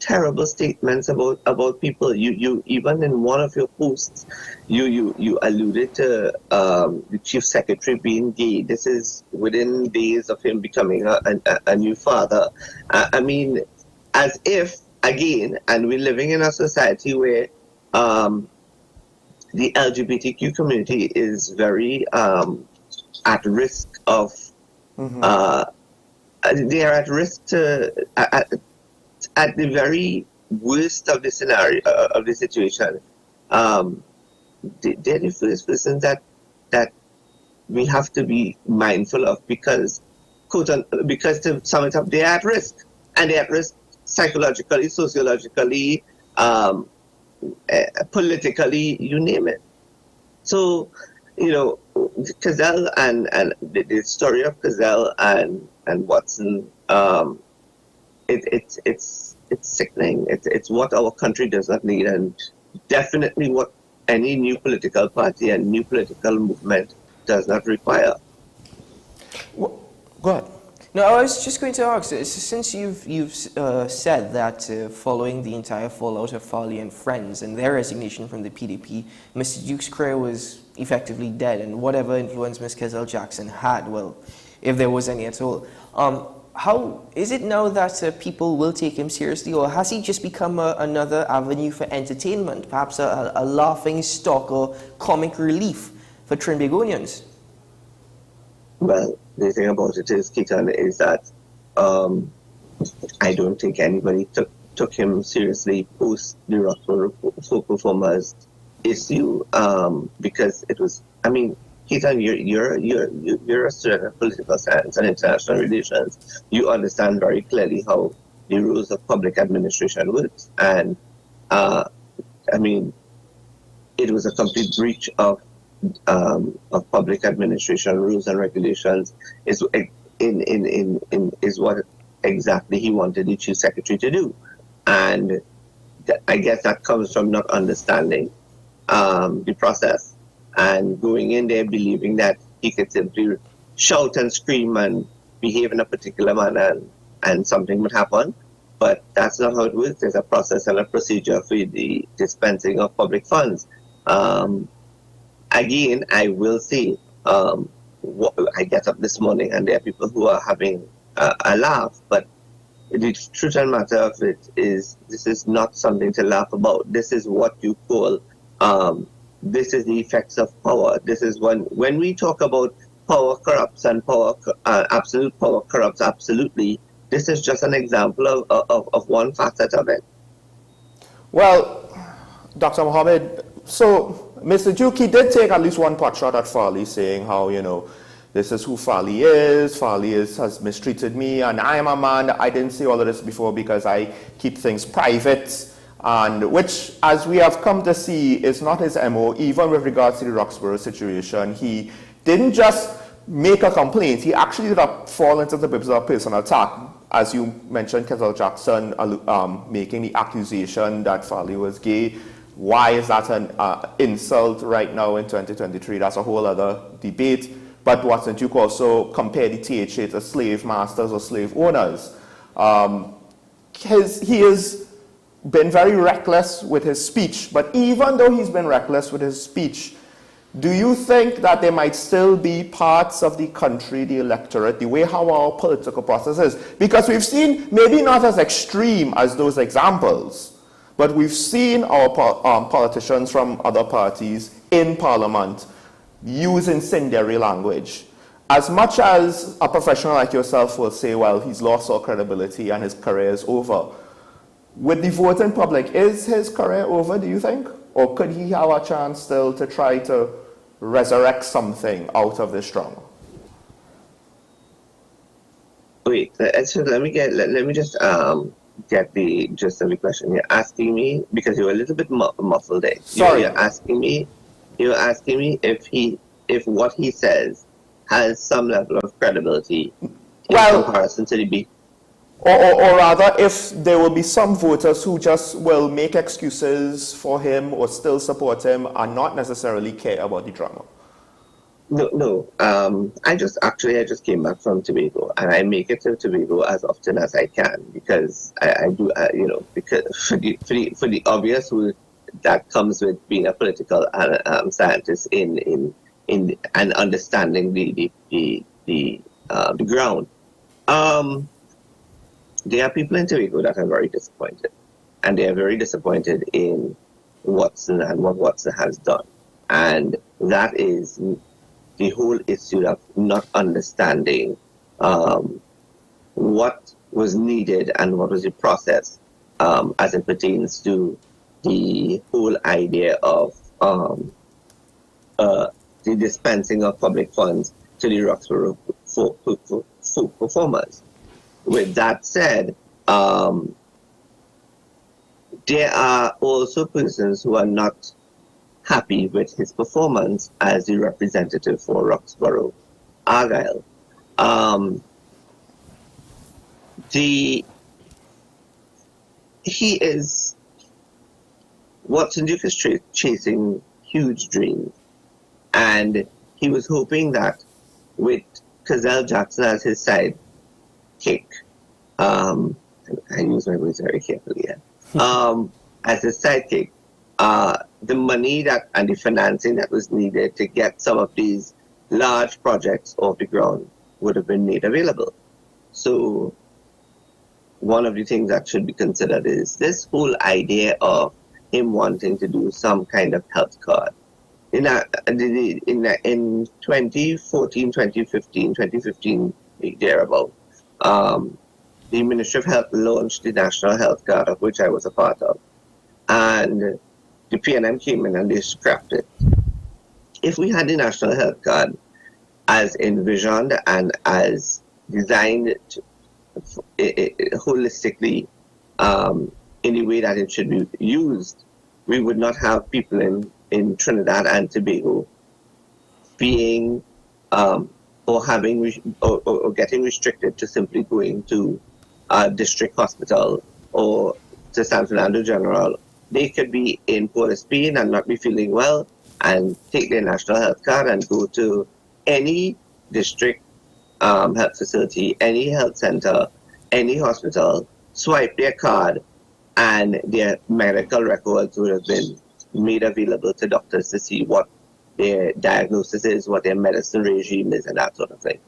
terrible statements about people. You even in one of your posts, you alluded to the chief secretary being gay. This is within days of him becoming a new father. I mean, as if, again, and we're living in a society where the LGBTQ community is very at risk of, they are at risk to, at the very worst of the scenario, of the situation. They're the first persons that we have to be mindful of because to sum it up, they're at risk. And they're at risk psychologically, sociologically, politically, you name it. So, Kezel and the story of Kezel and Watson, it's sickening. It's what our country does not need, and definitely what any new political party and new political movement does not require. Well, go ahead. No, I was just going to ask, since you've said that following the entire fallout of Farley and Friends and their resignation from the PDP, Mr. Duke's career was effectively dead, and whatever influence Ms. Kezel Jackson had, well, if there was any at all, how is it now that people will take him seriously, or has he just become another avenue for entertainment, perhaps a laughing stock or comic relief for Trinbagonians? Well, the thing about it is, Keaton, is that I don't think anybody took him seriously post the Roxborough Folk Performers issue, because it was, I mean, Keaton, you're a student of political science and international relations. You understand very clearly how the rules of public administration works, and I mean, it was a complete breach of public administration rules and regulations. Is what exactly he wanted the chief secretary to do, and I guess that comes from not understanding the process and going in there believing that he could simply shout and scream and behave in a particular manner and something would happen. But that's not how it works. There's a process and a procedure for the dispensing of public funds. Again, I will say, I get up this morning and there are people who are having a laugh, but the truth and matter of it is this is not something to laugh about. This is what you call, this is the effects of power. This is when we talk about power corrupts and absolute power corrupts absolutely, this is just an example of one facet of it. Well, Dr. Mohammed, so Mr. Duke, he did take at least one pot shot at Farley, saying how, you know, this is who Farley is. Farley has mistreated me, and I am a man. I didn't say all of this before because I keep things private, and which, as we have come to see, is not his MO, even with regards to the Roxborough situation. He didn't just make a complaint. He actually did fall into the purpose of personal attack. As you mentioned, Kettle Jackson making the accusation that Farley was gay. Why is that an insult right now in 2023? That's a whole other debate. But wasn't you also compare the THA to slave masters or slave owners? He has been very reckless with his speech. But even though he's been reckless with his speech, do you think that there might still be parts of the country, the electorate, the way how our political process is? Because we've seen, maybe not as extreme as those examples, but we've seen our politicians from other parties in Parliament use incendiary language. As much as a professional like yourself will say, well, he's lost all credibility and his career is over, with the voting public, is his career over, do you think? Or could he have a chance still to try to resurrect something out of this drama? Wait, so let me just get the gist of the question. You're asking me, because you're a little bit muffled there. Sorry. You're asking me if what he says has some level of credibility in comparison to the B. Or rather, if there will be some voters who just will make excuses for him or still support him and not necessarily care about the drama. No. I just came back from Tobago, and I make it to Tobago as often as I can because I do, because for the obvious route that comes with being a political scientist in and understanding the ground. There are people in Tobago that are very disappointed, and they are very disappointed in Watson and what Watson has done, and that is the whole issue of not understanding what was needed and what was the process as it pertains to the whole idea of the dispensing of public funds to the Roxborough folk performers. With that said, there are also persons who are not happy with his performance as the representative for Roxborough Argyle. Watson Duke is chasing huge dreams, and he was hoping that with Cazelle Jackson as his sidekick, I use my words very carefully here, as his sidekick, the money and the financing that was needed to get some of these large projects off the ground would have been made available. So one of the things that should be considered is this whole idea of him wanting to do some kind of health card. In 2014, 2015, thereabout, the Ministry of Health launched the National Health Card, of which I was a part of, and the PNM came in and they scrapped it. If we had the National Health Card as envisioned and as designed holistically in the way that it should be used, we would not have people in Trinidad and Tobago being or having or getting restricted to simply going to a district hospital or to San Fernando General. They could be in Port of Spain and not be feeling well and take their national health card and go to any district health facility, any health center, any hospital, swipe their card, and their medical records would have been made available to doctors to see what their diagnosis is, what their medicine regime is, and that sort of thing.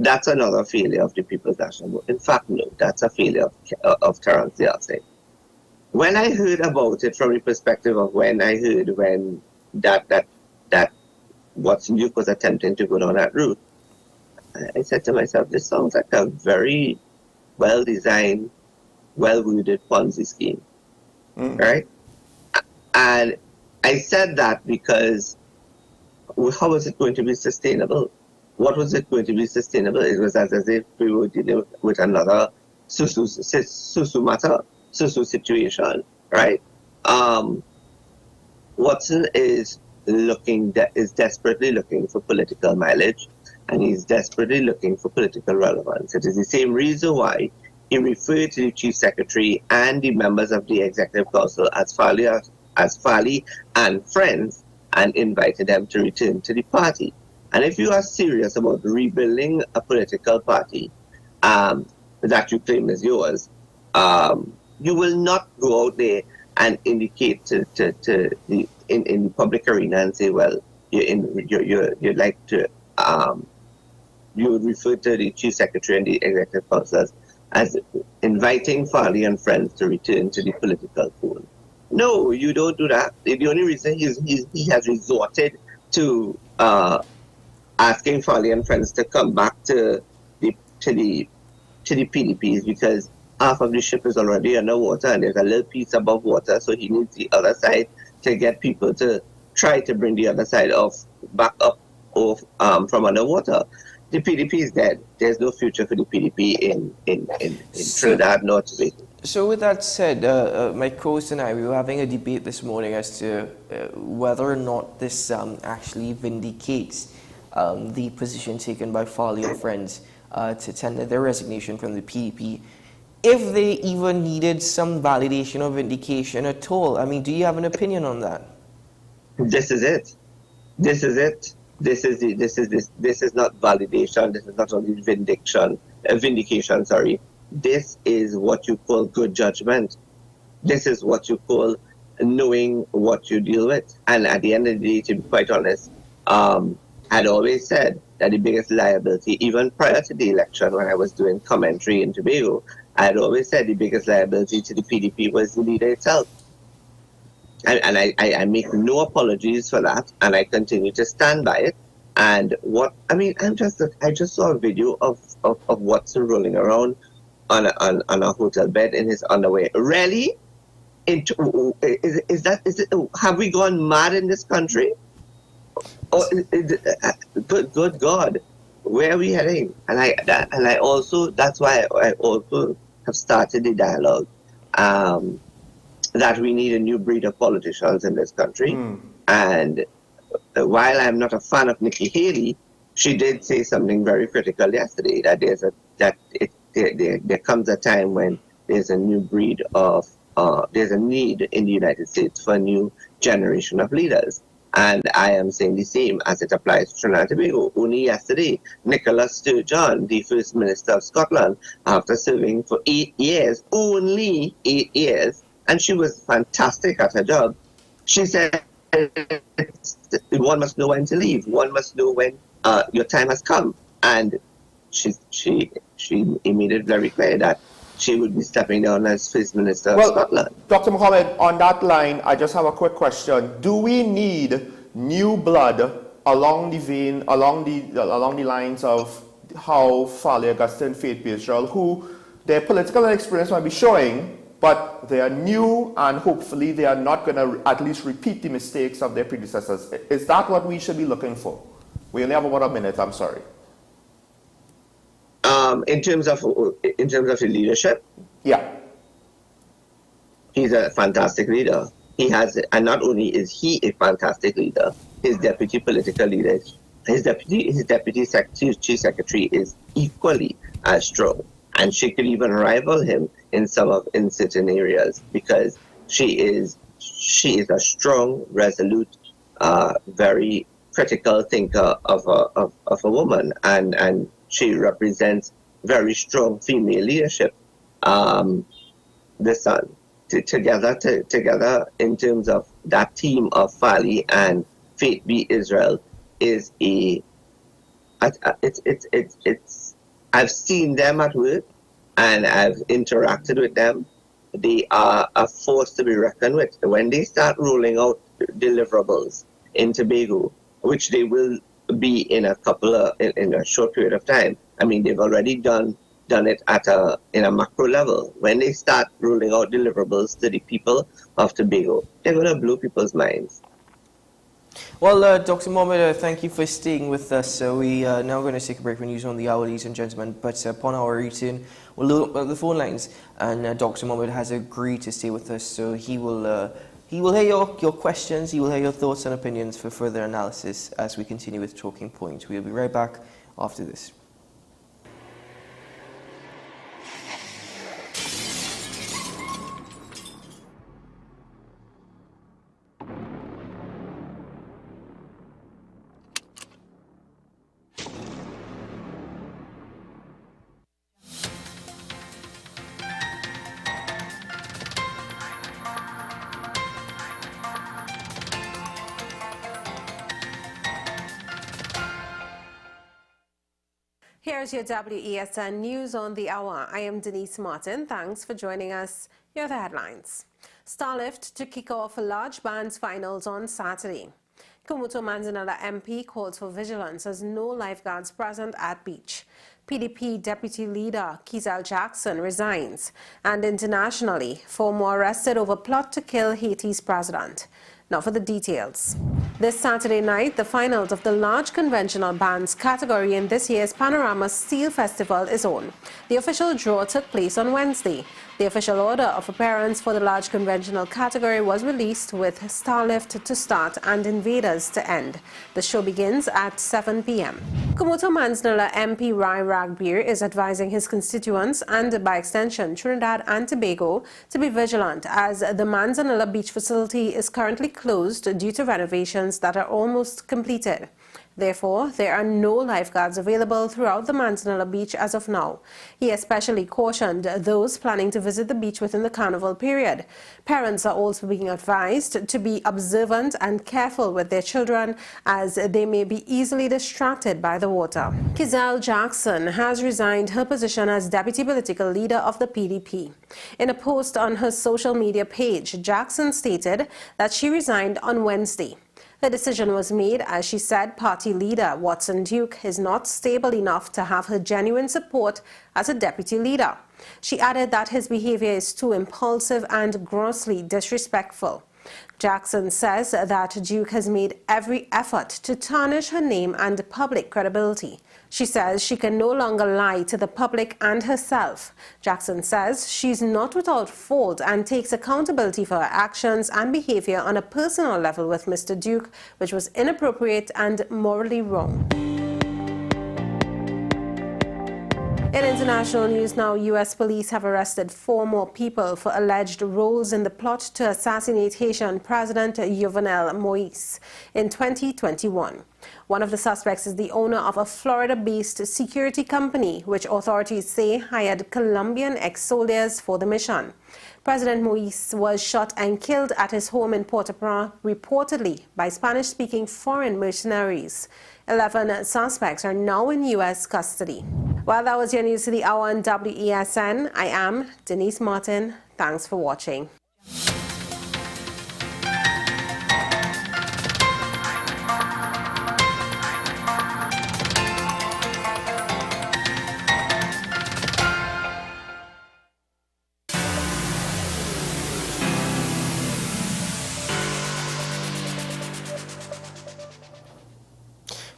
That's another failure of the People's National Movement. In fact, no, that's a failure of Terence Yelsey. When I heard about it from the perspective of when that Watson Duke was attempting to go down that route, I said to myself, this sounds like a very well-designed, well-worded Ponzi scheme, right? And I said that because how was it going to be sustainable? What was it going to be sustainable? It was as if we were dealing with another Susu situation, right? Watson is desperately looking for political mileage, and he's desperately looking for political relevance. It is the same reason why he referred to the Chief Secretary and the members of the Executive Council as Farley and friends, and invited them to return to the party. And if you are serious about rebuilding a political party that you claim is yours, you will not go out there and indicate to in the public arena and say, well, you'd like to you would refer to the Chief Secretary and the Executive Council as inviting Farley and friends to return to the political fold. No, you don't do that. The only reason he has resorted to asking Farley and friends to come back to the PDP is because half of the ship is already underwater and there's a little piece above water, so he needs the other side to get people to try to bring the other side back up from underwater. The PDP is dead. There's no future for the PDP in Trinidad nor Tobago. So with that said, my co-host and I, we were having a debate this morning as to whether or not this actually vindicates the position taken by Farley and friends to tender their resignation from the PDP, if they even needed some validation or vindication at all. I mean, do you have an opinion on that? This is it. This is it. This is not validation. This is not only vindication. Sorry. This is what you call good judgment. This is what you call knowing what you deal with. And at the end of the day, to be quite honest, I'd always said that the biggest liability, even prior to the election when I was doing commentary in Tobago, I had always said the biggest liability to the PDP was the leader itself. And I make no apologies for that, and I continue to stand by it. And I just saw a video of Watson rolling around on a hotel bed in his underwear. Really? Have we gone mad in this country? Good God, where are we heading? And I also, that's why I also have started the dialogue that we need a new breed of politicians in this country. And while I'm not a fan of Nikki Haley, she did say something very critical yesterday, that there comes a time when there's a new breed of there's a need in the United States for a new generation of leaders. And I am saying the same as it applies to Trinidad and Tobago. Only yesterday, Nicola Sturgeon, the First Minister of Scotland, after serving for 8 years, only 8 years, and she was fantastic at her job, she said, one must know when to leave. One must know when your time has come. And she made it very clear that she would be stepping down as First Minister of Scotland. Dr. Mohammed, on that line, I just have a quick question. Do we need new blood along the lines of how Fali Augustine, Faith Israel, who their political experience might be showing, but they are new and hopefully they are not going to at least repeat the mistakes of their predecessors. Is that what we should be looking for? We only have about a minute, I'm sorry. In terms of the leadership? Yeah. He's a fantastic leader. He has, and not only is he a fantastic leader, his deputy political leader, his deputy chief secretary is equally as strong, and she could even rival him in certain areas, because she is a strong, resolute, very critical thinker of a woman, and she represents very strong female leadership. Together in terms of that team of Fali and Faith B. Israel is I've seen them at work and I've interacted with them. They are a force to be reckoned with. When they start rolling out deliverables in Tobago, which they will be in a short period of time. I mean, they've already done it in a macro level. When they start rolling out deliverables to the people of Tobago, they're going to blow people's minds. Well, Dr. Mohammed, thank you for staying with us. So we are now going to take a break for news on the hour, ladies and gentlemen. But upon our return, we'll look at the phone lines, and Dr. Mohammed has agreed to stay with us. So he will hear your questions, he will hear your thoughts and opinions for further analysis as we continue with Talking Points. We'll be right back after this. Here's your WESN News on the Hour. I am Denise Martin. Thanks for joining us. Here are the headlines. Starlift to kick off large bands finals on Saturday. Kumuto Manzanella MP calls for vigilance as no lifeguards present at beach. PDP Deputy Leader Kizal Jackson resigns. And internationally, 4 more arrested over plot to kill Haiti's president. Now for the details. This Saturday night, the finals of the large conventional bands category in this year's Panorama Steel Festival is on. The official draw took place on Wednesday. The official order of appearance for the large conventional category was released with Starlift to start and Invaders to end. The show begins at 7 p.m. Kumuto Manzanella MP Rai Ragbir is advising his constituents and, by extension, Trinidad and Tobago to be vigilant as the Manzanella Beach facility is currently closed due to renovations that are almost completed. Therefore, there are no lifeguards available throughout the Manzanella Beach as of now. He especially cautioned those planning to visit the beach within the carnival period. Parents are also being advised to be observant and careful with their children as they may be easily distracted by the water. Kizal Jackson has resigned her position as deputy political leader of the PDP. In a post on her social media page, Jackson stated that she resigned on Wednesday. The decision was made as she said party leader Watson Duke is not stable enough to have her genuine support as a deputy leader. She added that his behavior is too impulsive and grossly disrespectful. Jackson says that Duke has made every effort to tarnish her name and public credibility. She says she can no longer lie to the public and herself. Jackson says she's not without fault and takes accountability for her actions and behavior on a personal level with Mr. Duke, which was inappropriate and morally wrong. In international news now, U.S. police have arrested 4 more people for alleged roles in the plot to assassinate Haitian President Jovenel Moïse in 2021. One of the suspects is the owner of a Florida-based security company, which authorities say hired Colombian ex-soldiers for the mission. President Moïse was shot and killed at his home in Port-au-Prince, reportedly by Spanish-speaking foreign mercenaries. 11 suspects are now in U.S. custody. Well, that was your news to the hour on WESN. I am Denise Martin. Thanks for watching.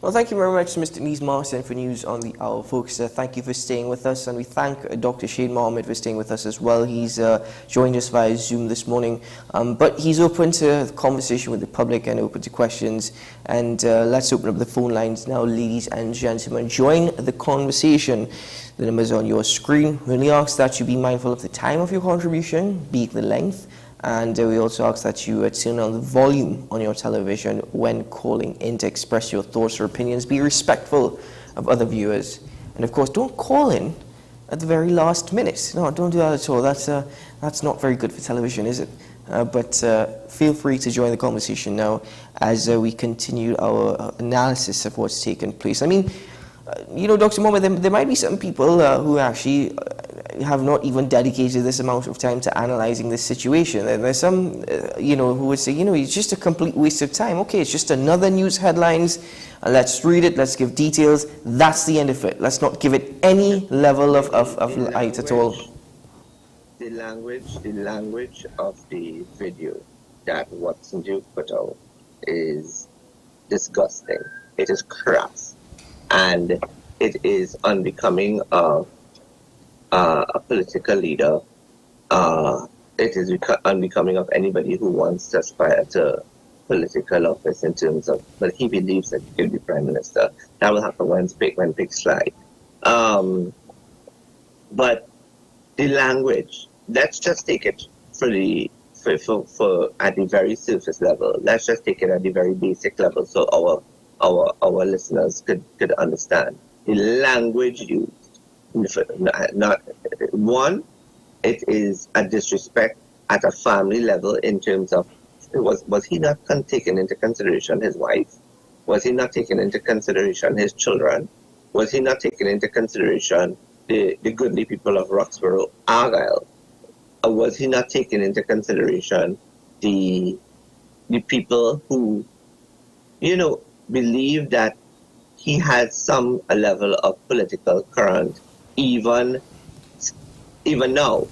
Well, thank you very much, Mr. Denise Marston, for news on the hour, folks. Thank you for staying with us, and we thank Dr. Shane Mohammed for staying with us as well. He's joined us via Zoom this morning, but he's open to conversation with the public and open to questions. And let's open up the phone lines now, ladies and gentlemen. Join the conversation. The numbers on your screen. We only ask that you be mindful of the time of your contribution, be it the length. And we also ask that you turn on the volume on your television when calling in to express your thoughts or opinions. Be respectful of other viewers. And of course, don't call in at the very last minute. No, don't do that at all. That's not very good for television, is it? But feel free to join the conversation now as we continue our analysis of what's taken place. I mean, you know, Dr. Mohammed, there might be some people who actually have not even dedicated this amount of time to analyzing this situation. And there's some, you know, who would say, you know, it's just a complete waste of time. Okay, it's just another news headlines. Let's read it. Let's give details. That's the end of it. Let's not give it any level of light at all. The language of the video that Watson Duke put out is disgusting. It is crass. And it is unbecoming of a political leader. It is unbecoming of anybody who wants to aspire to political office in terms of, but he believes that he can be prime minister. That will happen when pigs fly. But the language, let's just take it for at the very surface level. Let's just take it at the very basic level, so our listeners could understand the language used. Not one, it is a disrespect at a family level in terms of was he not taking into consideration his wife? Was he not taking into consideration his children? Was he not taking into consideration the goodly people of Roxborough, Argyle? Or was he not taking into consideration the people who, you know, believe that he has some level of political current even now?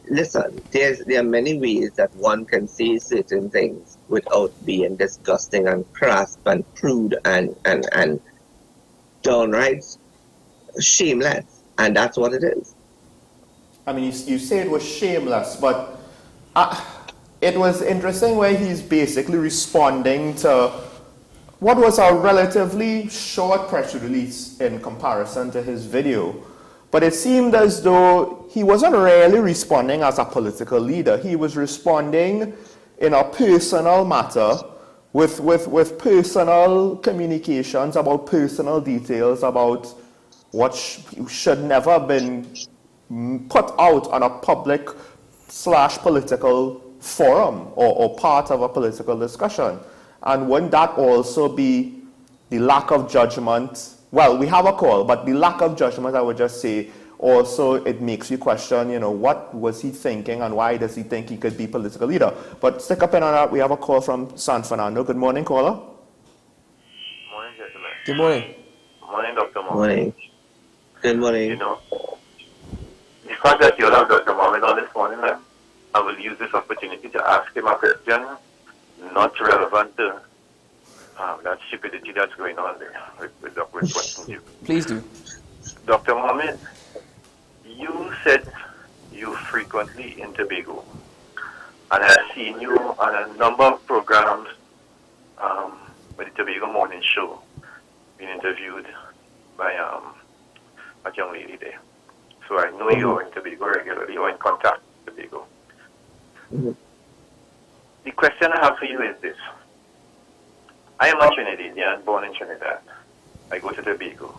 Listen, there are many ways that one can say certain things without being disgusting and crass and crude and downright shameless, and that's what it is. I mean, you say it was shameless, but it was interesting where he's basically responding to what was a relatively short press release in comparison to his video. But it seemed as though he wasn't really responding as a political leader. He was responding in a personal matter with personal communications about personal details about what should never have been put out on a public/political forum or part of a political discussion. And wouldn't that also be the lack of judgment? Well, we have a call, but the lack of judgment, I would just say, also it makes you question, you know, what was he thinking and why does he think he could be political leader? But stick up in on that. We have a call from San Fernando. Good morning, caller. Morning, gentlemen. Good morning. Morning, Dr. Mohammed. Morning. Good morning. You know, the fact that you have Dr. Mohammed on this morning, I will use this opportunity to ask him a question not relevant to that stupidity that's going on there with questions you. Please do. Dr. Mohammed, you said you frequently in Tobago, and I've seen you on a number of programs with the Tobago Morning Show, being interviewed by a young lady there. So I know you're in Tobago regularly or in contact with Tobago. The question I have for you is this. I am a Trinidadian, born in Trinidad. I go to Tobago.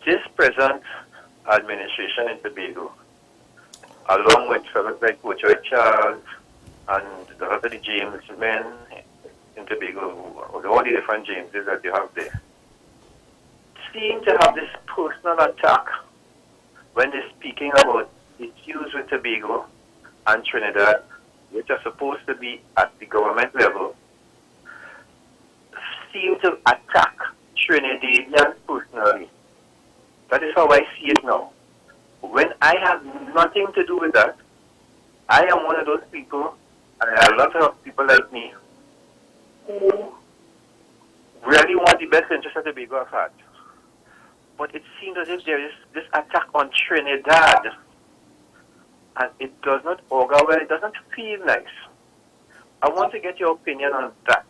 This present administration in Tobago, along with fellows like Coach Charles and the rest of the James men in Tobago, all the different Jameses that you have there, seem to have this personal attack when they're speaking about issues with Tobago and Trinidad, which are supposed to be at the government level, seem to attack Trinidadians personally. That is how I see it now. When I have nothing to do with that, I am one of those people, and there are a lot of people like me, who really best interest of Tobago at heart. But it seems as if there is this attack on Trinidad, and it does not augur well, it doesn't feel nice. I want to get your opinion on that.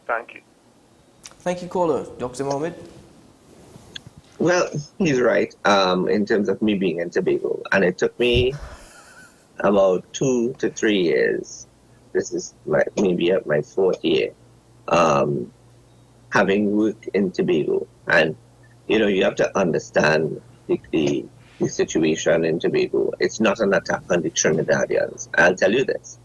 Thank you. Thank you, caller. Dr. Mohammed? Well, he's right in terms of me being in Tobago. And it took me about 2 to 3 years. This is maybe my 4th year, having worked in Tobago. And, you have to understand the situation in Tobago. It's not an attack on the Trinidadians. I'll tell you this.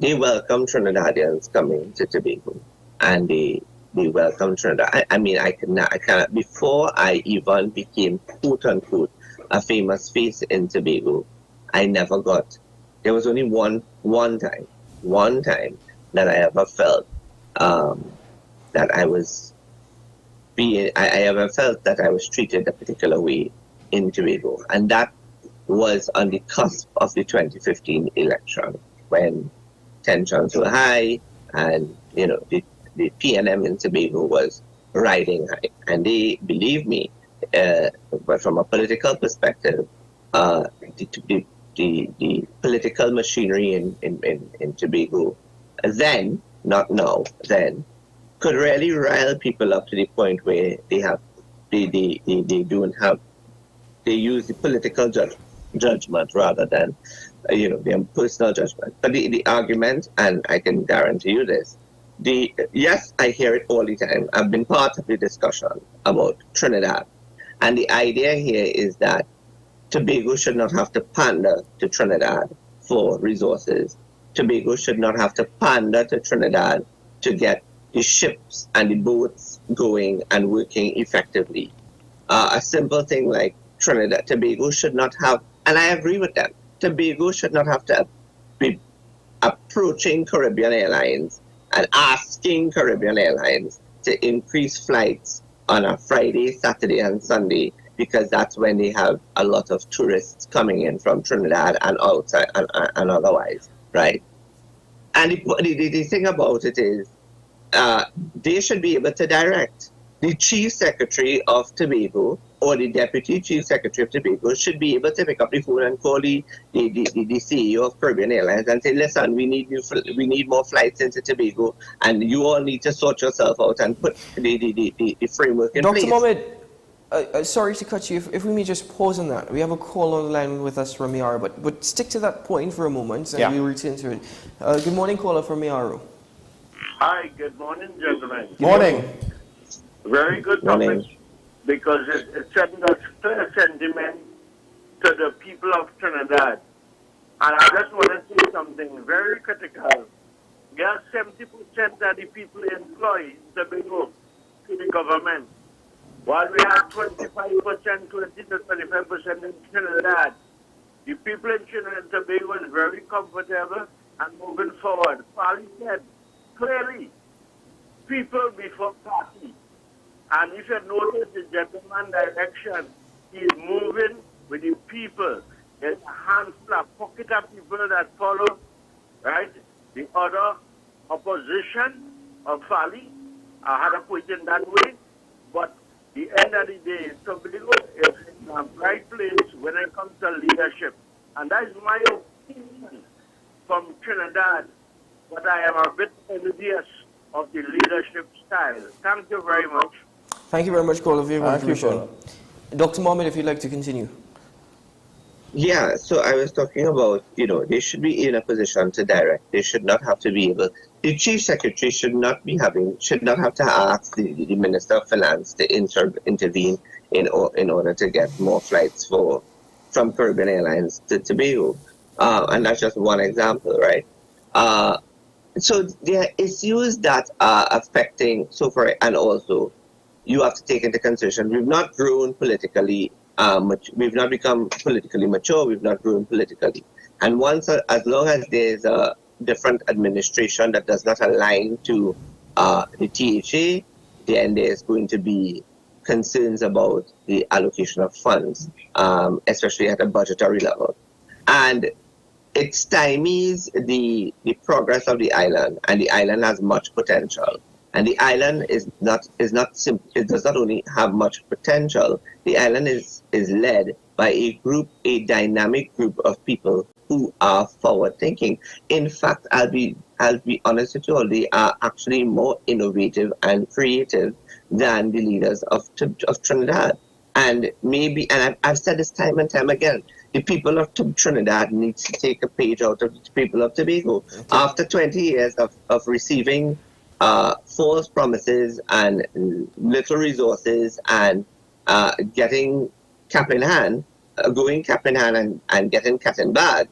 They welcome Trinidadians coming to Tobago, and they welcome Trinidad. I cannot, before I even became, quote unquote, a famous face in Tobago, there was only one time that I ever felt that I was treated a particular way in Tobago, and that was on the cusp of the 2015 election, when tensions were high, and the PNM in Tobago was riding high, and they, believe me, but from a political perspective, the political machinery in Tobago then, not now, then, could really rile people up to the point where they use the political judgment rather than their personal judgment. But the argument, and I can guarantee you this, yes, I hear it all the time. I've been part of the discussion about Trinidad. And the idea here is that Tobago should not have to pander to Trinidad for resources. Tobago should not have to pander to Trinidad to get the ships and the boats going and working effectively. A simple thing like Tobago should not have, and I agree with them, Tobago should not have to be approaching Caribbean Airlines and asking Caribbean Airlines to increase flights on a Friday, Saturday, and Sunday, because that's when they have a lot of tourists coming in from Trinidad and outside and otherwise, right? And the thing about it is, they should be able to direct. The Chief Secretary of Tobago or the Deputy Chief Secretary of Tobago should be able to pick up the phone and call the CEO of Caribbean Airlines and say, listen, we need more flights into Tobago, and you all need to sort yourself out and put the framework in place. Dr. Mohammed, sorry to cut you. If we may just pause on that. We have a call on the line with us from Miaro, but stick to that point for a moment and we'll return to it. Good morning, caller from Miaro. Hi, good morning, gentlemen. Morning. Very good topic, because it sends a clear sentiment to the people of Trinidad. And I just want to say something very critical. There are 70% of the people employed in Tobago to the government, while we have 25%, 20 to 25% in Trinidad. The people in Trinidad and Tobago is very comfortable and moving forward. Fali said clearly, people before party. And if you notice the gentleman direction, he is moving with the people. There's a handful, a pocket of people that follow, right? The other opposition of Fali, I had to put it that way, but the end of the day, Tobago is in a bright place when it comes to leadership. And that is my opinion from Trinidad, but I am a bit envious of the leadership style. Thank you very much. Thank you very much, caller, for your contribution. Dr. Mohammed, if you'd like to continue. Yeah, so I was talking about, they should be in a position to direct. They should not have to be able, the Chief Secretary should not have to ask the Minister of Finance to intervene in order to get more flights from Caribbean Airlines to Tobago. And that's just one example, right? So there are issues that are affecting, and also you have to take into consideration, we've not grown politically, we've not become politically mature, we've not grown politically. And as long as there's a different administration that does not align to the THA, then there's going to be concerns about the allocation of funds, especially at a budgetary level. And it stymies the progress of the island, and the island has much potential. And the island is not simple. It does not only have much potential. The island is led by a dynamic group of people who are forward thinking. In fact, I'll be honest with you all, they are actually more innovative and creative than the leaders of Trinidad. And maybe, and I've said this time and time again, the people of Trinidad need to take a page out of the people of Tobago. Okay. After 20 years of receiving false promises and little resources and getting cap in hand, going cap in hand and getting cat in bag,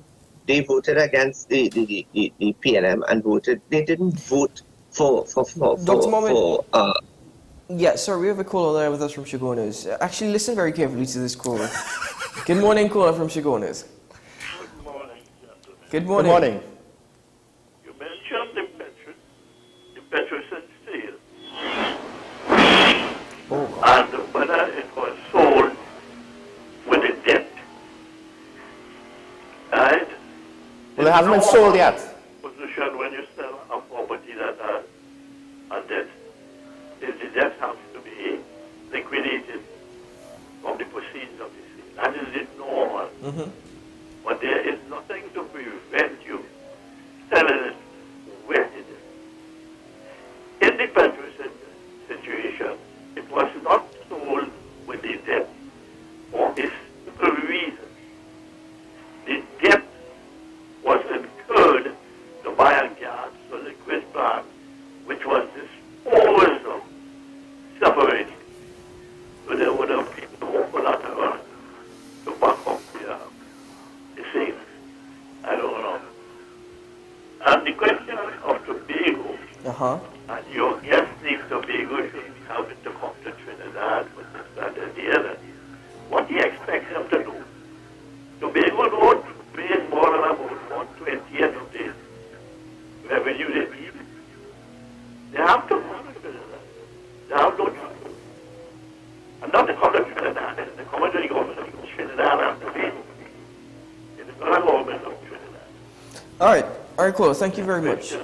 they voted against the PNM and voted. They didn't vote for Dr. Mohammed, yeah, sorry, we have a caller there with us from Chagonas. Actually, listen very carefully to this caller. Good morning, caller from Chagonas. Good morning, gentlemen. Good morning. Good morning. You mentioned the petrol and steel. Oh. And whether it was sold with a debt. Right? Well, it hasn't been sold yet. Position when you sell a property that has a debt, is the debt has to be liquidated from the proceeds of the sale. That is the normal. Mm-hmm. But there is nothing to prevent you selling it with it. In the petrol situation, it was not sold with the debt for a simple reason. The debt was incurred to buy a gas or liquid plant, which was disposed of separately. So there would have been no collateral to back up the sales. I don't know. And the question of Tobago, and your guest named Tobago should be having to come to Trinidad with this, that, and the other. What do you expect them to do? Tobago don't pay more than about 120 of the revenue they need. They have to come to Trinidad. They have no choice. And not to come to Trinidad, they come to the government of Trinidad and Tobago. It is not a government of Trinidad. All right, cool. Thank you very much.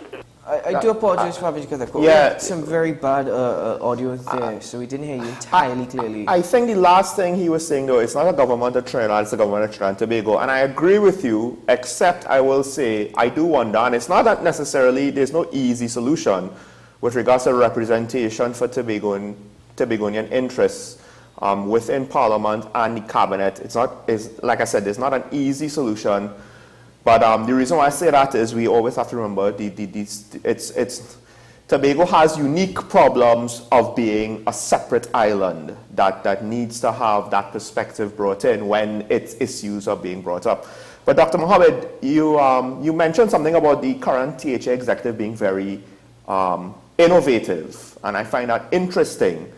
I do apologize for having to get that call. Yeah. Some very bad audio there, so we didn't hear you entirely clearly. I think the last thing he was saying, though, it's not a government of Trinidad, it's a government of Trinidad and Tobago. And I agree with you, except I will say, I do wonder, and it's not that necessarily, there's no easy solution with regards to representation for Tobagonian interests within Parliament and the Cabinet. It's like I said, there's not an easy solution. But the reason why I say that is we always have to remember Tobago has unique problems of being a separate island that needs to have that perspective brought in when its issues are being brought up. But Dr. Mohammed, you mentioned something about the current THA executive being very innovative, and I find that interesting.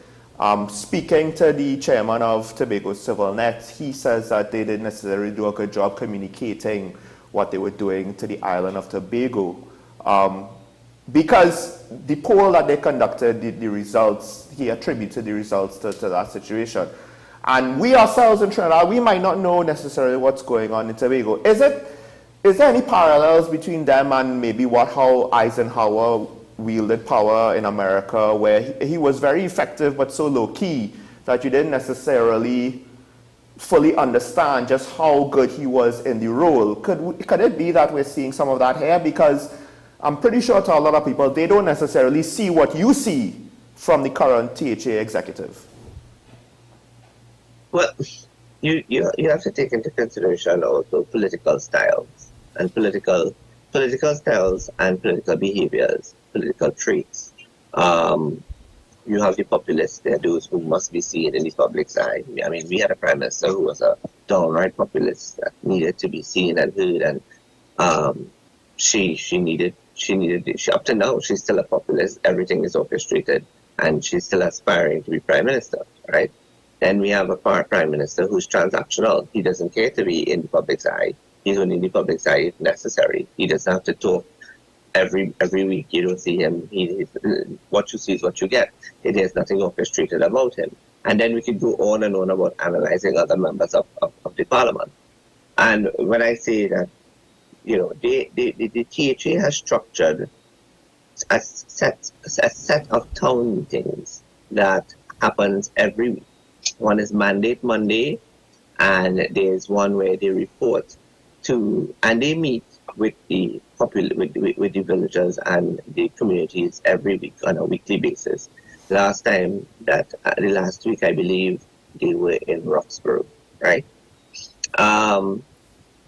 Speaking to the chairman of Tobago CivilNet, he says that they didn't necessarily do a good job communicating what they were doing to the island of Tobago. Because the poll that they conducted, the results, he attributed the results to that situation. And we ourselves in Trinidad, we might not know necessarily what's going on in Tobago. Is there any parallels between them and maybe how Eisenhower wielded power in America, where he was very effective but so low-key that you didn't necessarily fully understand just how good he was in the role? Could it be that we're seeing some of that here? Because I'm pretty sure to a lot of people, they don't necessarily see what you see from the current THA executive. Well, you have to take into consideration also political styles and political styles and political behaviors, political traits. You have the populists, they're those who must be seen in the public's eye. I mean, we had a prime minister who was a downright populist that needed to be seen and heard, and she up to now, she's still a populist. Everything is orchestrated, and she's still aspiring to be prime minister, right? Then we have a prime minister who's transactional. He doesn't care to be in the public's eye. He's only in the public's eye if necessary. He doesn't have to talk every week. You don't see him. What you see is what you get. There's nothing orchestrated about him. And then we could go on and on about analyzing other members of the parliament. And when I say that, the THA has structured a set of town meetings that happens every week. One is Mandate Monday, and there's one where they report to, and they meet with the with the villagers and the communities every week on a weekly basis. Last time that the last week, I believe they were in Roxborough, right? And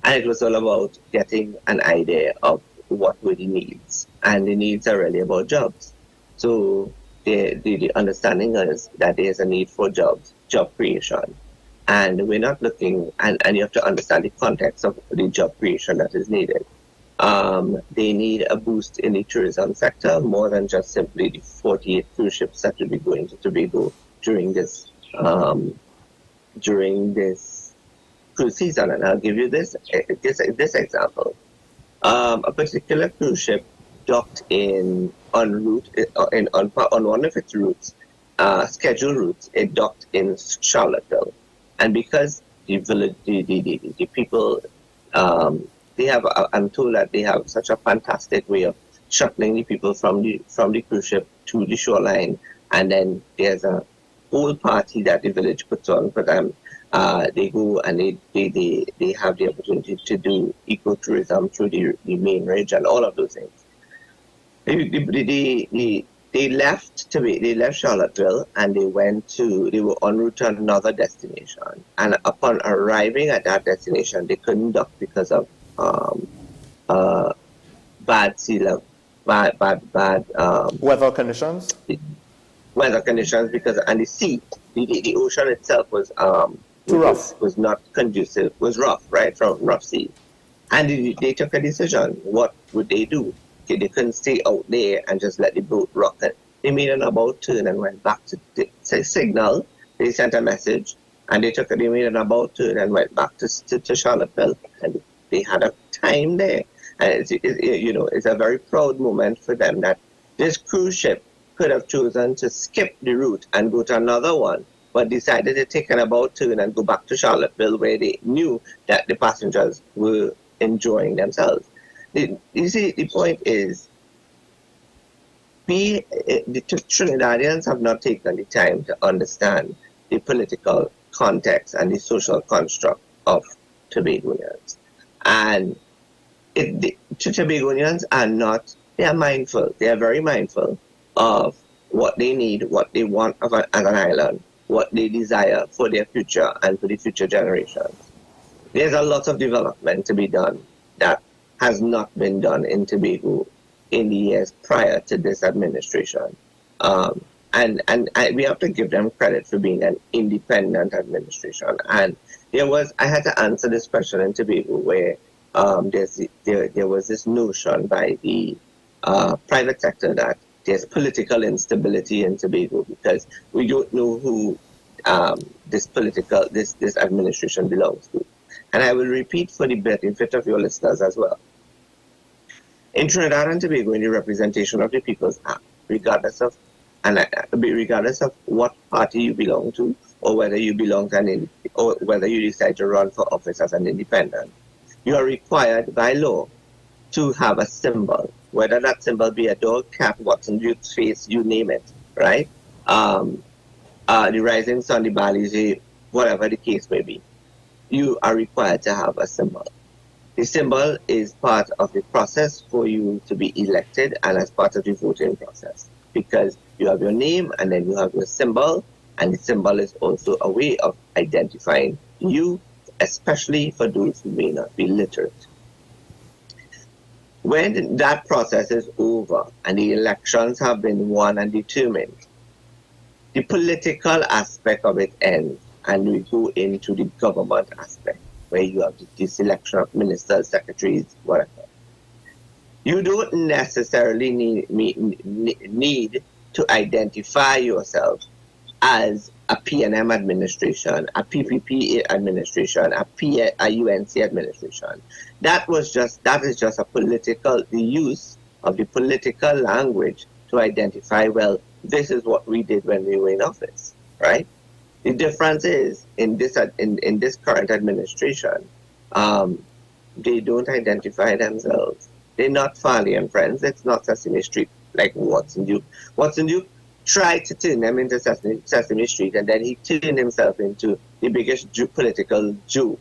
it was all about getting an idea of what were the needs, and the needs are really about jobs. So the understanding is that there's a need for jobs, job creation. And we're not looking, and you have to understand the context of the job creation that is needed. They need a boost in the tourism sector, more than just simply the 48 cruise ships that will be going to Tobago during this cruise season. And I'll give you this example. A particular cruise ship docked on one of its routes, scheduled routes. It docked in Charlottesville. And because the people, they have, I'm told that they have such a fantastic way of shuttling the people from the cruise ship to the shoreline, and then there's a whole party that the village puts on for them. They go and they have the opportunity to do ecotourism through the main ridge and all of those things. They left Charlottesville, and they were en route to another destination. And upon arriving at that destination, they couldn't dock because of bad sea level, bad weather conditions. Weather conditions, because and the sea, the ocean itself was too rough. Was not conducive. Was rough, right, from rough sea. And they took a decision. What would they do? They couldn't stay out there and just let the boat rock. They made an about turn and went back to the signal. They sent a message, and they made an about turn and went back to Charlottesville, and they had a time there. And it's a very proud moment for them that this cruise ship could have chosen to skip the route and go to another one, but decided to take an about turn and go back to Charlottesville, where they knew that the passengers were enjoying themselves. You see, the point is, the Trinidadians have not taken the time to understand the political context and the social construct of Tobagonians. And the Tobagonians are not, they are mindful, they are very mindful of what they need, what they want as an island, what they desire for their future and for the future generations. There's a lot of development to be done that has not been done in Tobago in the years prior to this administration. And we have to give them credit for being an independent administration. And I had to answer this question in Tobago where there was this notion by the private sector that there's political instability in Tobago because we don't know who this administration belongs to. And I will repeat for the benefit of your listeners as well. In Trinidad and Tobago, in the Representation of the People's Act, regardless of what party you belong to, or whether you belong to or whether you decide to run for office as an independent, you are required by law to have a symbol, whether that symbol be a dog, cat, Watson, youth's face, you name it, right? The rising sun, the Balize, whatever the case may be, you are required to have a symbol. The symbol is part of the process for you to be elected and as part of the voting process, because you have your name and then you have your symbol, and the symbol is also a way of identifying you, especially for those who may not be literate. When that process is over and the elections have been won and determined, the political aspect of it ends, and we go into the government aspect, where you have the selection of ministers, secretaries, whatever. You don't necessarily need to identify yourself as a PNM administration, a PPP administration, a UNC administration. That is just the use of the political language to identify, well, this is what we did when we were in office, right? The difference is, in this current administration, they don't identify themselves. They're not Farley and Friends. It's not Sesame Street like Watson Duke. Watson Duke tried to turn them into Sesame Street, and then he turned himself into the biggest political joke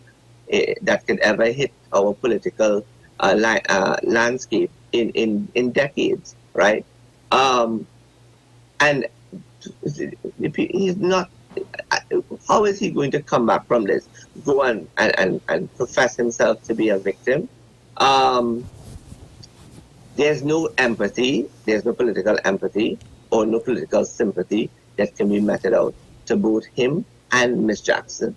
that could ever hit our political landscape in decades, right? And he's not. How is he going to come back from this? Go and profess himself to be a victim? There's no empathy. There's no political empathy or no political sympathy that can be meted out to both him and Miss Jackson,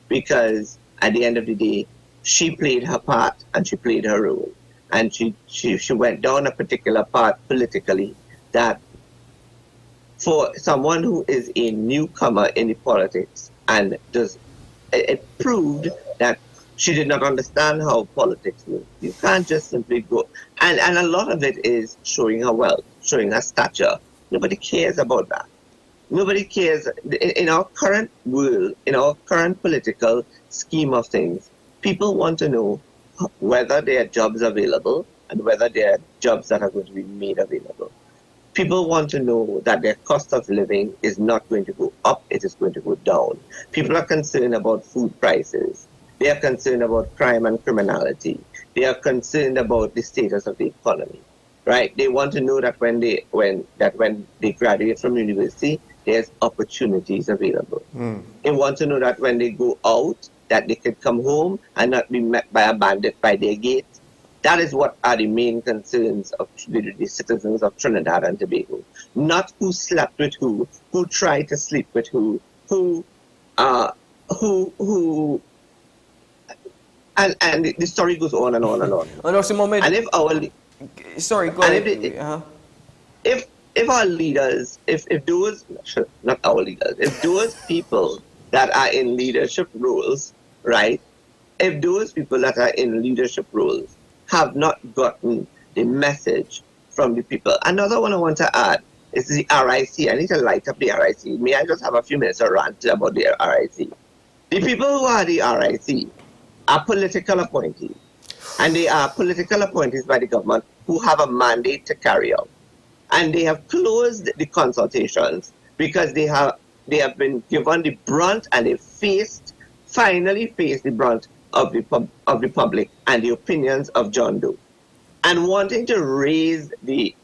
because at the end of the day, she played her part and she played her role, and she went down a particular path politically that, for someone who is a newcomer in the politics, and it proved that she did not understand how politics works. You can't just simply go, and a lot of it is showing her wealth, showing her stature. Nobody cares about that. Nobody cares. In our current world, in our current political scheme of things, people want to know whether there are jobs available and whether there are jobs that are going to be made available. People want to know that their cost of living is not going to go up, it is going to go down. People are concerned about food prices. They are concerned about crime and criminality. They are concerned about the status of the economy, right? They want to know that when they graduate from university, there's opportunities available. They want to know that when they go out, that they can come home and not be met by a bandit by their gate. That is what are the main concerns of the citizens of Trinidad and Tobago. Not who slept with who tried to sleep with who, and the story goes on and on and on. And also, Mohammed, and if our sorry, go ahead. If our leaders, if those, not our leaders, if those people that are in leadership roles, right? If those people that are in leadership roles have not gotten the message from the people. Another one I want to add is the RIC. I need to light up the RIC. May I just have a few minutes to rant about the RIC? The people who are the RIC are political appointees, and they are political appointees by the government who have a mandate to carry out. And they have closed the consultations because they have been given the brunt, and they finally faced the brunt of the public and the opinions of John Doe. And wanting to raise the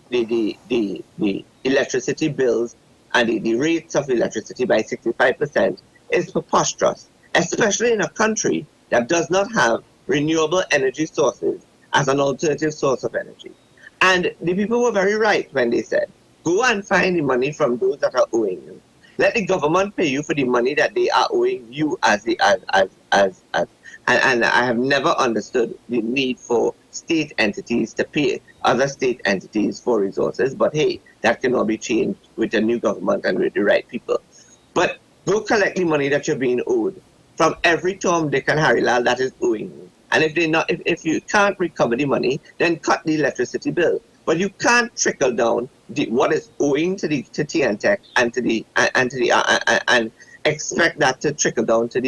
electricity bills and the rates of electricity by 65% is preposterous, especially in a country that does not have renewable energy sources as an alternative source of energy. And the people were very right when they said, go and find the money from those that are owing you. Let the government pay you for the money that they are owing you and I have never understood the need for state entities to pay other state entities for resources, but hey, that cannot be changed with a new government and with the right people. But go collect the money that you're being owed from every Tom, Dick, and Harry Lal that is owing you. And if you can't recover the money, then cut the electricity bill. But you can't trickle down what is owing to TNTech and expect that to trickle down to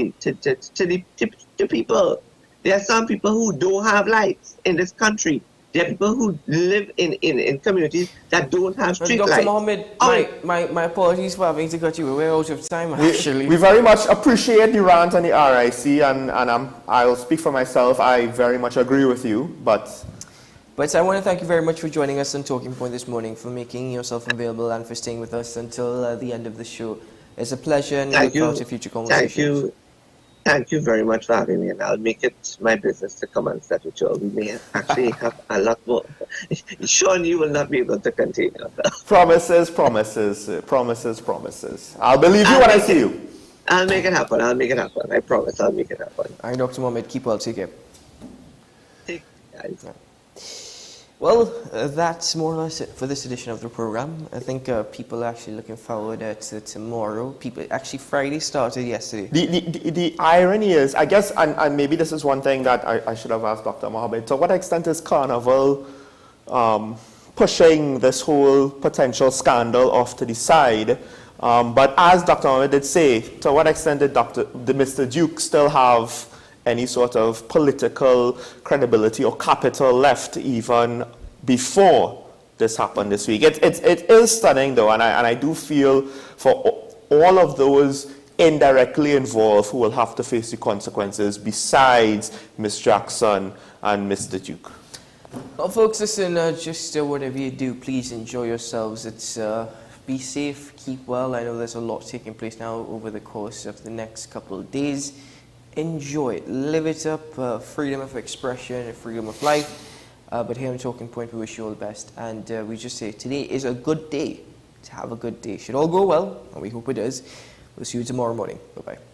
people. There are some people who don't have lights in this country. There are people who live in communities that don't have street lights. Dr. Mohammed, my apologies for having to cut you. We're out of time, actually. We very much appreciate the rant on the RIC, and I'll speak for myself. I very much agree with you, but I want to thank you very much for joining us on Talking Point this morning, for making yourself available and for staying with us until the end of the show. It's a pleasure, and we look forward to future conversations. Thank you very much for having me, and I'll make it my business to come and set with you all. We may actually have a lot more. Sean, you will not be able to contain yourself. Promises. I'll believe you when I see you. I'll make it happen. I promise I'll make it happen. All right, Dr. Mohammed, keep well. Take care. Take care. Well, that's more or less it for this edition of the program. I think people are actually looking forward to tomorrow. Friday started yesterday. The irony is, I guess, and maybe this is one thing that I should have asked Dr. Mohammed, to what extent is Carnival pushing this whole potential scandal off to the side? But as Dr. Mohammed did say, to what extent did Mr. Duke still have any sort of political credibility or capital left even before this happened this week. It is stunning, though, and I do feel for all of those indirectly involved who will have to face the consequences besides Miss Jackson and Mr. Duke. Well, folks, listen, just whatever you do, please enjoy yourselves. It's be safe, keep well. I know there's a lot taking place now over the course of the next couple of days. Enjoy it, live it up, freedom of expression, freedom of life. But here on Talking Point, we wish you all the best. And we just say today is a good day to have a good day. Should all go well, and we hope it does. We'll see you tomorrow morning. Bye-bye.